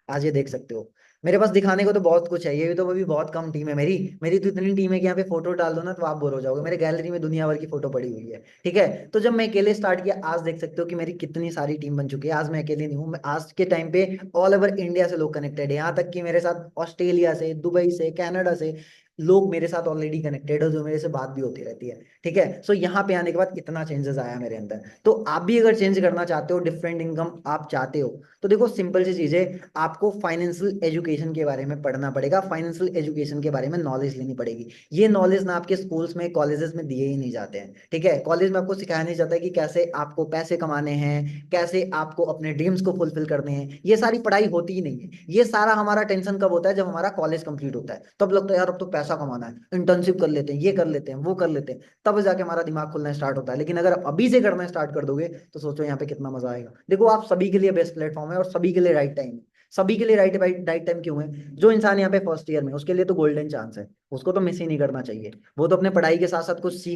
आज ये देख सकते हो मेरे पास दिखाने को तो बहुत कुछ है, ये भी तो अभी बहुत कम टीम है मेरी। मेरी तो इतनी टीम है कि यहाँ पे फोटो डाल दो ना तो आप बोर हो जाओगे, मेरे गैलरी में दुनिया भर की फोटो पड़ी हुई है। ठीक है, तो जब मैं अकेले स्टार्ट किया, आज देख सकते हो कि मेरी कितनी सारी टीम बन चुकी है। आज मैं अकेले नहीं हूँ, मैं आज के टाइम पे ऑल ओवर इंडिया से लोग कनेक्टेड है, यहाँ तक कि मेरे साथ ऑस्ट्रेलिया से, दुबई से, कनाडा से लोग मेरे साथ ऑलरेडी कनेक्टेड है, जो मेरे से बात भी होती रहती है। ठीक है, सो यहाँ पे आने के बाद इतना चेंजेस आया मेरे अंदर। तो आप भी अगर चेंज करना चाहते हो, डिफरेंट इनकम आप चाहते हो, तो देखो सिंपल सी चीज है, आपको फाइनेंशियल एजुकेशन के बारे में पढ़ना पड़ेगा, फाइनेंशियल एजुकेशन के बारे में नॉलेज लेनी पड़ेगी। ये नॉलेज ना आपके स्कूल्स में, कॉलेजेस में दिए ही नहीं जाते हैं। ठीक है, कॉलेज में आपको सिखाया नहीं जाता है कि कैसे आपको पैसे कमाने हैं, कैसे आपको अपने ड्रीम्स को फुलफिल करने हैं, ये सारी पढ़ाई होती ही नहीं है। ये सारा हमारा टेंशन कब होता है, जब हमारा कॉलेज कंप्लीट होता है, तब लगता है यार अब तो पैसा कमाना है, इंटर्नशिप कर लेते हैं, ये कर लेते हैं, वो कर लेते हैं, तब जाके हमारा दिमाग खुलना स्टार्ट होता है। लेकिन अगर अभी से करना स्टार्ट कर दोगे तो सोचो यहाँ पे कितना मजा आएगा। देखो आप सभी के लिए बेस्ट प्लेटफॉर्म है, और सभी के लिए राइट टाइम है। सभी के लिए राइट राइट टाइम क्यों है? जो इंसान यहाँ पे फर्स्ट ईयर में, उसके लिए तो गोल्डन चांस है, उसको तो मिस ही नहीं करना चाहिए। वो तो अपने पढ़ाई के साथ साथ कुछ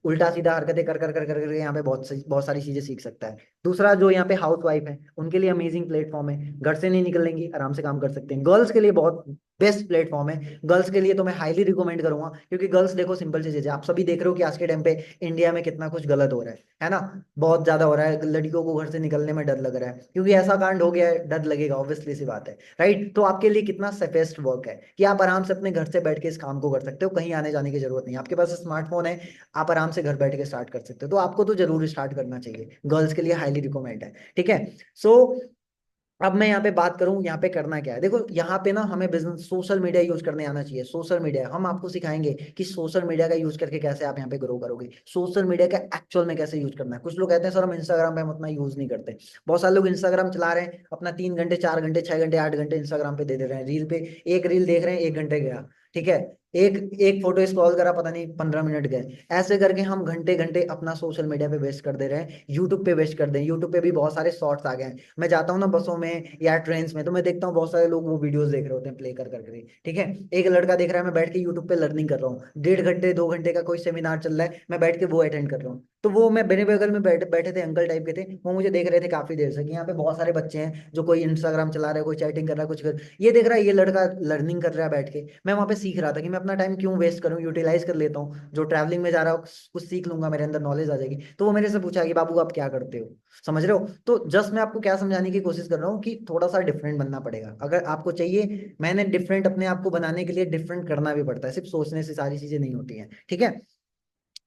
उल्टा सीधा हरकतें कर कर कर कर कर यहाँ पे बहुत सारी चीजें सीख सकता है। दूसरा, जो यहाँ पे हाउस वाइफ है, उनके लिए अमेजिंग प्लेटफॉर्म है, घर से नहीं निकलेंगी, आराम से काम कर सकते हैं। गर्ल्स के लिए बहुत बेस्ट प्लेटफॉर्म है, गर्ल्स के लिए तो मैं हाईली रिकमेंड करूंगा, क्योंकि गर्ल्स देखो सिंपल सी चीज है, आप सभी देख रहे हो कि आज के टाइम पे इंडिया में कितना कुछ गलत हो रहा है ना, बहुत ज्यादा हो रहा है। लड़कियों को घर से निकलने में डर लग रहा है, क्योंकि ऐसा कांड हो गया है, डर लगेगा, ऑब्वियसली सी बात है, राइट। तो आपके लिए कितना सेफेस्ट वर्क है कि आप आराम से अपने घर से बैठ के इस काम को कर सकते हो, कहीं आने जाने की जरूरत नहीं, आपके पास स्मार्टफोन है, आप आराम से घर बैठ के स्टार्ट कर सकते हो। तो आपको तो जरूर स्टार्ट करना चाहिए, गर्ल्स के लिए हाईली रिकमेंड है। ठीक है, सो अब मैं यहाँ पे बात करूँ, यहाँ पे करना क्या है। देखो यहाँ पे ना हमें बिजनेस, सोशल मीडिया यूज करने आना चाहिए। सोशल मीडिया हम आपको सिखाएंगे कि सोशल मीडिया का यूज करके कैसे आप यहाँ पे ग्रो करोगे, सोशल मीडिया का एक्चुअल में कैसे यूज करना है। कुछ लोग कहते हैं सर हम इंस्टाग्राम पे हम उतना यूज नहीं करते। बहुत सारे लोग इंस्टाग्राम चला रहे हैं, अपना 3 घंटे 4 घंटे 6 घंटे 8 घंटे इंस्टाग्राम पे दे दे रहे हैं, रील पे एक रील देख रहे हैं 1 घंटे गया। ठीक है, एक एक फोटो स्क्रॉल करा, पता नहीं 15 मिनट गए। ऐसे करके हम घंटे घंटे अपना सोशल मीडिया पे वेस्ट कर दे रहे हैं, यूट्यूब पे वेस्ट कर दे। यूट्यूब पे भी बहुत सारे शॉर्ट्स आ गए हैं, मैं जाता हूँ ना बसों में या ट्रेन में, तो मैं देखता हूँ बहुत सारे लोग वो वीडियोस देख रहे होते हैं प्ले कर करके। ठीक है, एक लड़का देख रहा है, मैं बैठ के यूट्यूब पे लर्निंग कर रहा हूँ, 1.5 घंटे 2 घंटे का कोई सेमिनार चल रहा है, मैं बैठ के वो अटेंड कर रहा हूँ। तो वो मैं मेरे बगल में बैठे थे अंकल टाइप के थे, वो मुझे देख रहे थे काफी देर से कि यहाँ पे बहुत सारे बच्चे हैं जो कोई इंस्टाग्राम चला रहे हैं, कोई चैटिंग कर रहा है, कुछ कर, ये देख रहा है ये लड़का लर्निंग कर रहा है बैठ के। मैं वहाँ पे सीख रहा था कि मैं अपना टाइम क्यों वेस्ट करूँ, यूटिलाइज कर लेता हूँ, जो ट्रैवलिंग में जा रहा हूँ कुछ सीख लूंगा, मेरे अंदर नॉलेज आ जाएगी। तो वो मेरे से पूछा कि बाबू आप क्या करते हो, समझ रहे हो। तो जस्ट मैं आपको क्या समझाने की कोशिश कर रहा हूँ कि थोड़ा सा डिफरेंट बनना पड़ेगा अगर आपको चाहिए। मैंने डिफरेंट अपने आप को बनाने के लिए डिफरेंट करना भी पड़ता है, सिर्फ सोचने से सारी चीजें नहीं होती हैं। ठीक है,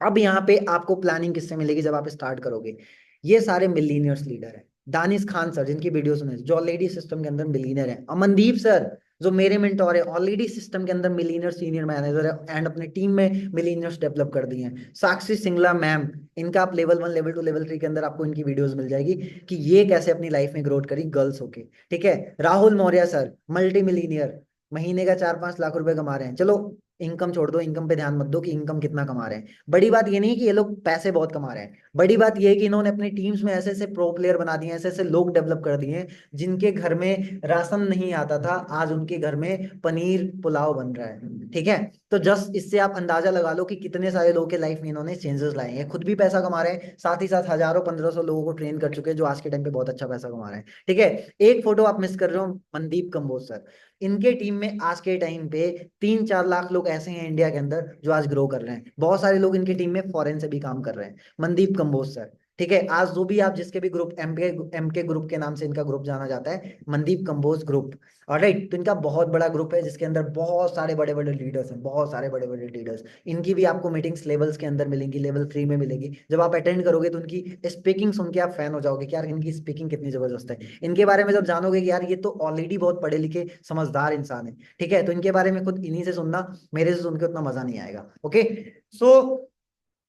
अब यहाँ पे आपको प्लानिंग किससे मिलेगी जब आप स्टार्ट करोगे। ये सारे मिलीनियर्स लीडर हैं, दानिश खान सर जिनकी वीडियो सुने, जो ऑलरेडी सिस्टम के अंदर मिलीनियर है, अमनदीप सर जो मेरे मेंटोर है, ऑलरेडी सिस्टम के अंदर मिलीनियर सीनियर मैनेजर है, एंड अपने टीम में मिलीनियर्स डेवलप कर दिए हैं। साक्षी सिंगला मैम, इनका आप लेवल 1 लेवल 2 लेवल 3 के अंदर आपको इनकी वीडियोस मिल जाएगी कि ये कैसे अपनी लाइफ में ग्रोथ करी गर्ल्स होके। ठीक है, Rahul Maurya sir multi millionaire, महीने का 4-5 लाख रुपए कमा रहे हैं। चलो इनकम छोड़ दो, इनकम पे ध्यान मत दो कि इनकम कितना कमा रहे हैं, बड़ी बात ये नहीं कि ये लोग पैसे बहुत कमा रहे हैं, बड़ी बात ये है कि इन्होंने अपनी टीम्स में ऐसे ऐसे प्रो प्लेयर बना दिए हैं, ऐसे ऐसे लोग डेवलप कर दिए हैं जिनके घर में राशन नहीं आता था, आज उनके घर में पनीर पुलाव बन रहा है। ठीक है, तो जस्ट इससे आप अंदाजा लगा लो कि कितने सारे लोगों के लाइफ में इन्होंने चेंजेस लाए हैं, खुद भी पैसा कमा रहे हैं, साथ ही साथ हजारों 1500 लोगों को ट्रेन कर चुके हैं जो आज के टाइम पे बहुत अच्छा पैसा कमा रहे हैं। ठीक है, एक फोटो आप मिस कर रहे हो, मनदीप कंबोज सर, इनके टीम में आज के टाइम पे 3-4 लाख लोग ऐसे हैं इंडिया के अंदर जो आज ग्रो कर रहे हैं। बहुत सारे लोग इनकी टीम में फॉरेन से भी काम कर रहे हैं, मनदीप कंबोज सर। ठीक है, आज जो भी आप जिसके भी ग्रुप एमके ग्रुप के नाम से इनका ग्रुप जाना जाता है, मनदीप कंबोज ग्रुप, ऑलराइट। तो इनका बहुत बड़ा ग्रुप है जिसके अंदर बहुत सारे बड़े बड़े लीडर्स हैं, बहुत सारे बड़े बड़े लीडर्स। इनकी भी आपको मीटिंग्स लेवल्स के अंदर मिलेंगी, लेवल 3 में मिलेगी। जब आप अटेंड करोगे तो उनकी स्पीकिंग सुन के आप फैन हो जाओगे कि यार इनकी स्पीकिंग कितनी जबरदस्त है। इनके बारे में जब जानोगे कि यार ये तो ऑलरेडी बहुत पढ़े लिखे समझदार इंसान है। ठीक है, तो इनके बारे में खुद इन्हीं से सुनना, मेरे से सुन के उतना मजा नहीं आएगा। ओके, सो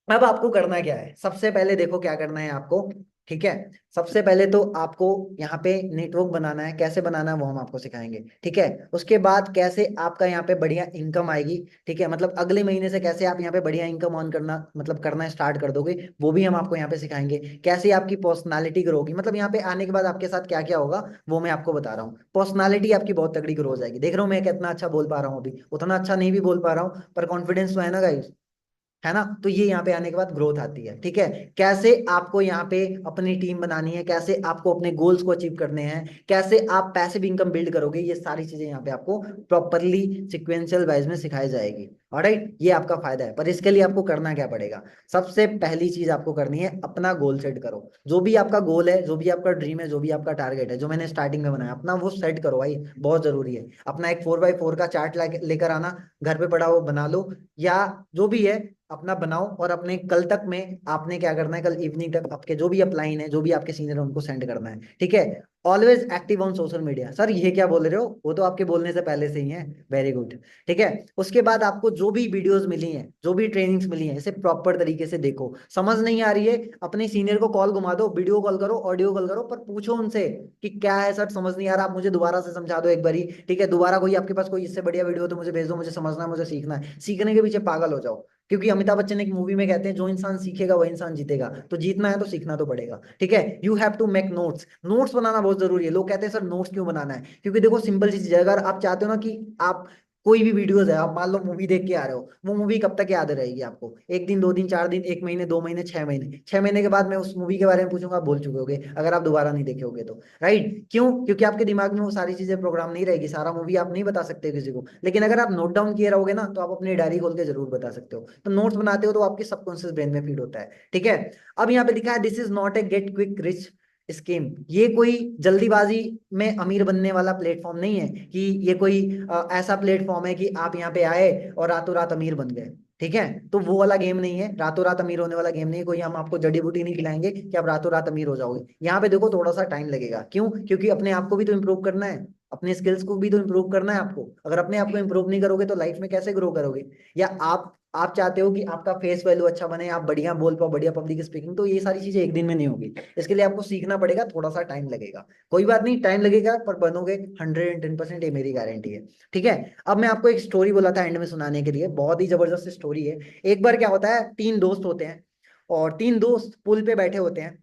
अब आपको करना क्या है, सबसे पहले देखो क्या करना है आपको ठीक है। सबसे पहले तो आपको यहाँ पे नेटवर्क बनाना है, कैसे बनाना है वो हम आपको सिखाएंगे, ठीक है। उसके बाद कैसे आपका यहाँ पे बढ़िया इनकम आएगी, ठीक है, मतलब अगले महीने से कैसे आप यहाँ पे बढ़िया इनकम ऑन करना मतलब करना स्टार्ट कर दोगे, वो भी हम आपको यहाँ पे सिखाएंगे। कैसे आपकी पर्सनालिटी ग्रो होगी, मतलब यहाँ पे आने के बाद आपके साथ क्या क्या होगा वो मैं आपको बता रहा हूँ। पर्सनालिटी आपकी बहुत तगड़ी ग्रो हो जाएगी। देख रहा हूँ मैं कितना अच्छा बोल पा रहा हूँ, अभी उतना अच्छा नहीं भी बोल पा रहा हूँ पर कॉन्फिडेंस तो है ना गाइस, है ना। तो ये यहाँ पे आने के बाद ग्रोथ आती है, ठीक है। कैसे आपको यहाँ पे अपनी टीम बनानी है, कैसे आपको अपने गोल्स को अचीव करने हैं, कैसे आप पैसिव इनकम बिल्ड करोगे, ये सारी चीजें यहाँ पे आपको प्रॉपरली सिक्वेंशियल वाइज में सिखाई जाएगी। ऑलराइट, ये आपका फायदा है। पर इसके लिए आपको करना क्या पड़ेगा, सबसे पहली चीज आपको करनी है अपना गोल सेट करो। जो भी आपका गोल है, जो भी आपका ड्रीम है, जो भी आपका टारगेट है, जो मैंने स्टार्टिंग में बनाया, अपना वो सेट करो भाई, बहुत जरूरी है। अपना एक 4x4 का चार्ट लेकर आना, घर पे पड़ा हो बना लो, या जो भी है अपना बनाओ, और अपने कल तक में आपने क्या करना है, कल इवनिंग तक आपके जो भी अपलाइन है, जो भी आपके सीनियर है उनको सेंड करना है, ठीक है। Always active on social media. Sir ये क्या बोल रहे हो, वो तो आपके बोलने से पहले से ही है, वेरी गुड, ठीक है। उसके बाद आपको जो भी वीडियोस मिली हैं, जो भी ट्रेनिंग्स मिली हैं, इसे प्रॉपर तरीके से देखो। समझ नहीं आ रही है, अपने सीनियर को कॉल घुमा दो, वीडियो कॉल करो, ऑडियो कॉल करो, पर पूछो उनसे कि क्या है सर, समझ नहीं आ रहा, आप मुझे दोबारा से समझा दो एक बारी, ठीक है। दोबारा कोई आपके पास कोई इससे बढ़िया वीडियो तो मुझे भेज दो, मुझे समझना है, मुझे सीखना है। सीखने के पीछे पागल हो जाओ, क्योंकि अमिताभ बच्चन एक मूवी में कहते हैं जो इंसान सीखेगा वह इंसान जीतेगा। तो जीतना है तो सीखना तो पड़ेगा, ठीक है। You have to make notes. Notes बनाना बहुत जरूरी है। लोग कहते हैं सर नोट्स क्यों बनाना है, क्योंकि देखो सिंपल सी चीज है, अगर आप चाहते हो ना कि आप कोई भी वीडियोस है, आप मान लो मूवी देख के आ रहे हो, वो मूवी कब तक याद रहेगी आपको, एक दिन, 2 दिन, 4 दिन, 1 महीने, 2 महीने, 6 महीने। 6 महीने के बाद मैं उस मूवी के बारे में पूछूंगा, आप भूल चुके होगे अगर आप दोबारा नहीं देखे होगे तो, राइट। क्यों, क्योंकि आपके दिमाग में वो सारी चीजें प्रोग्राम नहीं रहेगी, सारा मूवी आप नहीं बता सकते किसी को। लेकिन अगर आप नोट डाउन किए रहोगे ना, तो आप अपनी डायरी खोल के जरूर बता सकते हो। तो नोट्स बनाते हो तो आपके सबकॉन्शियस ब्रेन में फीड होता है, ठीक है। अब यहाँ पे लिखा है this is not a get quick rich scheme. ये कोई जल्दीबाजी में अमीर बनने वाला प्लेटफॉर्म नहीं है, कि ये कोई ऐसा प्लेटफॉर्म है कि आप यहाँ पे आए और रातों रात अमीर बन गए, ठीक है। तो वो वाला गेम नहीं है, रातों रात अमीर होने वाला गेम नहीं है। कोई हम आपको जड़ी बूटी नहीं खिलाएंगे कि आप रातों रात अमीर हो जाओगे। यहाँ पे देखो थोड़ा सा टाइम लगेगा, क्यों, क्योंकि अपने आप को भी तो इम्प्रूव करना है, अपने स्किल्स को भी तो इम्प्रूव करना है आपको। अगर अपने आप को इम्प्रूव नहीं करोगे तो लाइफ में कैसे ग्रो करोगे। या आप चाहते हो कि आपका फेस वैल्यू अच्छा बने, आप बढ़िया बोल पाओ, बढ़िया पब्लिक स्पीकिंग, तो ये सारी चीजें एक दिन में नहीं होगी। इसके लिए आपको सीखना पड़ेगा, थोड़ा सा टाइम लगेगा। कोई बात नहीं, टाइम लगेगा पर बनोगे 110%, ये मेरी गारंटी है, ठीक है। अब मैं आपको एक स्टोरी बोला था एंड में सुनाने के लिए, बहुत ही जबरदस्त स्टोरी है। एक बार क्या होता है, 3 दोस्त होते हैं और 3 दोस्त पुल पे बैठे होते हैं।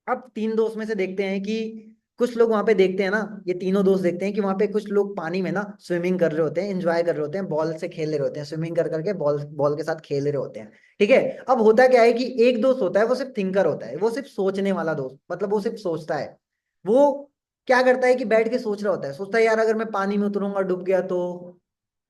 अब 3 दोस्त में से देखते हैं कि कुछ लोग वहां पे देखते हैं ना, ये तीनों दोस्त देखते हैं कि वहां पे कुछ लोग पानी में ना स्विमिंग कर रहे होते हैं, एंजॉय कर रहे होते हैं, बॉल से खेल रहे होते हैं, स्विमिंग कर करके बॉल बॉल के साथ खेल रहे होते हैं, ठीक है। अब होता क्या है कि एक दोस्त होता है वो सिर्फ थिंकर होता है, वो सिर्फ सोचने वाला दोस्त, मतलब वो सिर्फ सोचता है। वो क्या करता है कि बैठ के सोच रहा होता है, सोचता है यार अगर मैं पानी में उतरूंगा, डूब गया तो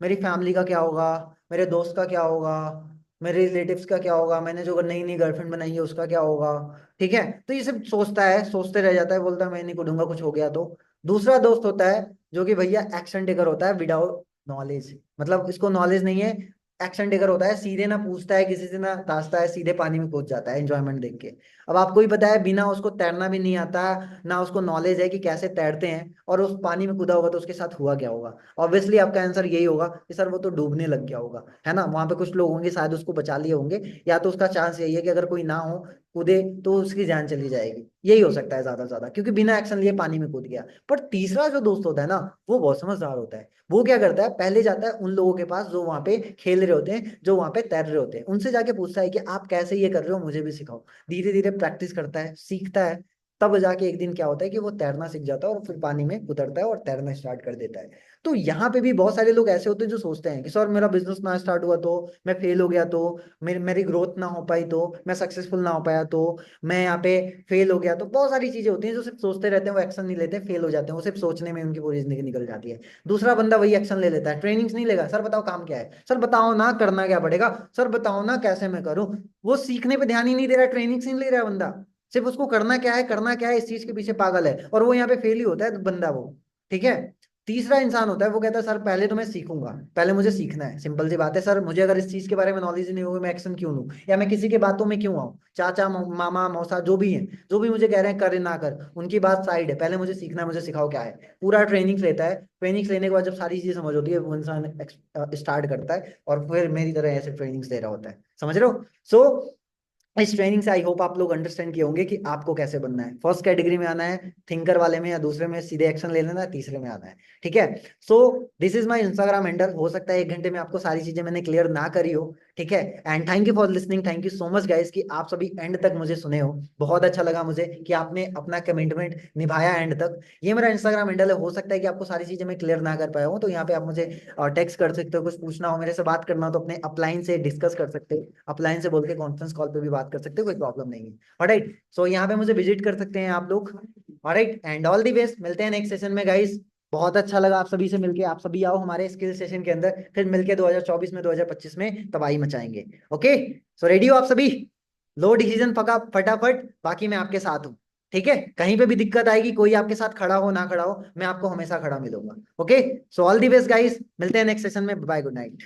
मेरी फैमिली का क्या होगा, मेरे दोस्त का क्या होगा, मेरे रिलेटिव्स का क्या होगा, मैंने जो नई नई गर्लफ्रेंड बनाई है उसका क्या होगा, ठीक है। तो ये सब सोचता है, सोचते रह जाता है, बोलता है मैं नहीं कूदूंगा, कुछ हो गया तो। दूसरा दोस्त होता है जो कि भैया एक्शन टेकर होता है, विदाउट नॉलेज, मतलब इसको नॉलेज नहीं है, एक्शन टेकर होता है, सीधे ना पूछता है किसी से ना ताजता है, सीधे पानी में कूद जाता है एंजॉयमेंट देख के। अब आपको ही पता है, बिना उसको तैरना भी नहीं आता, ना उसको नॉलेज है कि कैसे तैरते हैं, और उस पानी में कूदा होगा तो उसके साथ हुआ क्या होगा। ऑब्वियसली आपका आंसर यही होगा कि सर वो तो डूबने लग गया होगा, है ना। वहां पे कुछ लोग होंगे शायद उसको बचा लिए होंगे, या तो उसका चांस यही है कि अगर कोई ना हो कूदे तो उसकी जान चली जाएगी, यही हो सकता है ज्यादा से ज्यादा, क्योंकि बिना एक्शन लिए पानी में कूद गया। पर तीसरा जो दोस्त होता है ना, वो बहुत समझदार होता है। वो क्या करता है, पहले जाता है उन लोगों के पास जो वहां पे खेल रहे होते हैं, जो वहां पे तैर रहे होते हैं, उनसे जाके पूछता है कि आप कैसे ये कर रहे हो, मुझे भी सिखाओ। धीरे धीरे प्रैक्टिस करता है, सीखता है, तब जाके एक दिन क्या होता है कि वो तैरना सीख जाता है और फिर पानी में उतरता है और तैरना स्टार्ट कर देता है। तो यहाँ पे भी बहुत सारे लोग ऐसे होते हैं जो सोचते हैं कि सर मेरा बिजनेस ना स्टार्ट हुआ तो, मैं फेल हो गया तो, मेरी ग्रोथ ना हो पाई तो, मैं सक्सेसफुल ना हो पाया तो, मैं यहाँ पे फेल हो गया तो। बहुत सारी चीजें होती हैं जो सिर्फ सोचते रहते हैं, वो एक्शन नहीं लेते, फेल हो जाते हैं, वो सिर्फ सोचने में उनकी पूरी जिंदगी निकल जाती है। दूसरा बंदा वही एक्शन ले लेता है, ट्रेनिंग्स नहीं लेगा, सर बताओ काम क्या है, सर बताओ ना करना क्या पड़ेगा, सर बताओ ना कैसे मैं करूं। वो सीखने पे ध्यान ही नहीं दे रहा, ट्रेनिंग्स नहीं ले रहा है बंदा, सिर्फ उसको करना क्या है, करना क्या है, इस चीज के पीछे पागल है, और वो यहाँ पे फेल ही होता है बंदा वो, ठीक है। तीसरा इंसान होता है, वो कहता है सर पहले तो मैं सीखूंगा, पहले मुझे सीखना है, सिंपल सी बात है, सर मुझे अगर इस चीज के बारे में नॉलेज नहीं होगी मैं एक्शन क्यों लूं, या मैं किसी के बातों में क्यों आऊं, चाचा मामा मौसा जो भी हैं, जो भी मुझे कह रहे हैं कर ना कर, उनकी बात साइड है, पहले मुझे सीखना है, मुझे सिखाओ क्या है। पूरा ट्रेनिंग्स लेता है, ट्रेनिंग्स लेने के बाद जब सारी चीजें समझ होती है, वो इंसान स्टार्ट करता है और फिर मेरी तरह ऐसे ट्रेनिंग्स दे रहा होता है, समझ रहे हो। सो इस ट्रेनिंग से आई होप आप लोग अंडरस्टैंड किए होंगे कि आपको कैसे बनना है। फर्स्ट कैटेगरी में आना है, थिंकर वाले में, या दूसरे में सीधे एक्शन ले लेना है, तीसरे में आना है। ठीक है, so this is my Instagram handle. हो सकता है 1 घंटे में आपको सारी चीजें मैंने क्लियर ना करी हो। ठीक है, and thank you for listening, thank you so much guys कि आप सभी एंड तक मुझे सुने हो। बहुत अच्छा लगा मुझे कि आपने अपना कमिटमेंट निभाया एंड तक। ये मेरा इंस्टाग्राम हैंडल है। हो सकता है कि आपको सारी चीजें मैं क्लियर ना कर पाया हूँ, तो यहाँ पे आप मुझे टेक्स्ट कर सकते हो, कुछ पूछना हो, मेरे से बात करना हो तो अपने अपलाइन से डिस्कस कर सकते हो, अपलाइन से बोल के कॉन्फ्रेंस कॉल पे भी बात कर सकते हो, कोई प्रॉब्लम नहीं है। ऑलराइट, सो यहाँ पे मुझे विजिट कर सकते हैं आप लोग। Alright, and all the best, मिलते हैं नेक्स्ट सेशन में गाइस। बहुत अच्छा लगा आप सभी से मिलके। आप सभी आओ हमारे स्किल सेशन के अंदर, फिर मिलके 2024 में 2025 में तबाही मचाएंगे। ओके, सो रेडी हो आप सभी? लो डिसीजन पका फटाफट, बाकी मैं आपके साथ हूँ। ठीक है, कहीं पे भी दिक्कत आएगी, कोई आपके साथ खड़ा हो ना खड़ा हो, मैं आपको हमेशा खड़ा मिलूंगा। Okay, so all the best guys, मिलते हैं नेक्स्ट सेशन में। Bye, good night.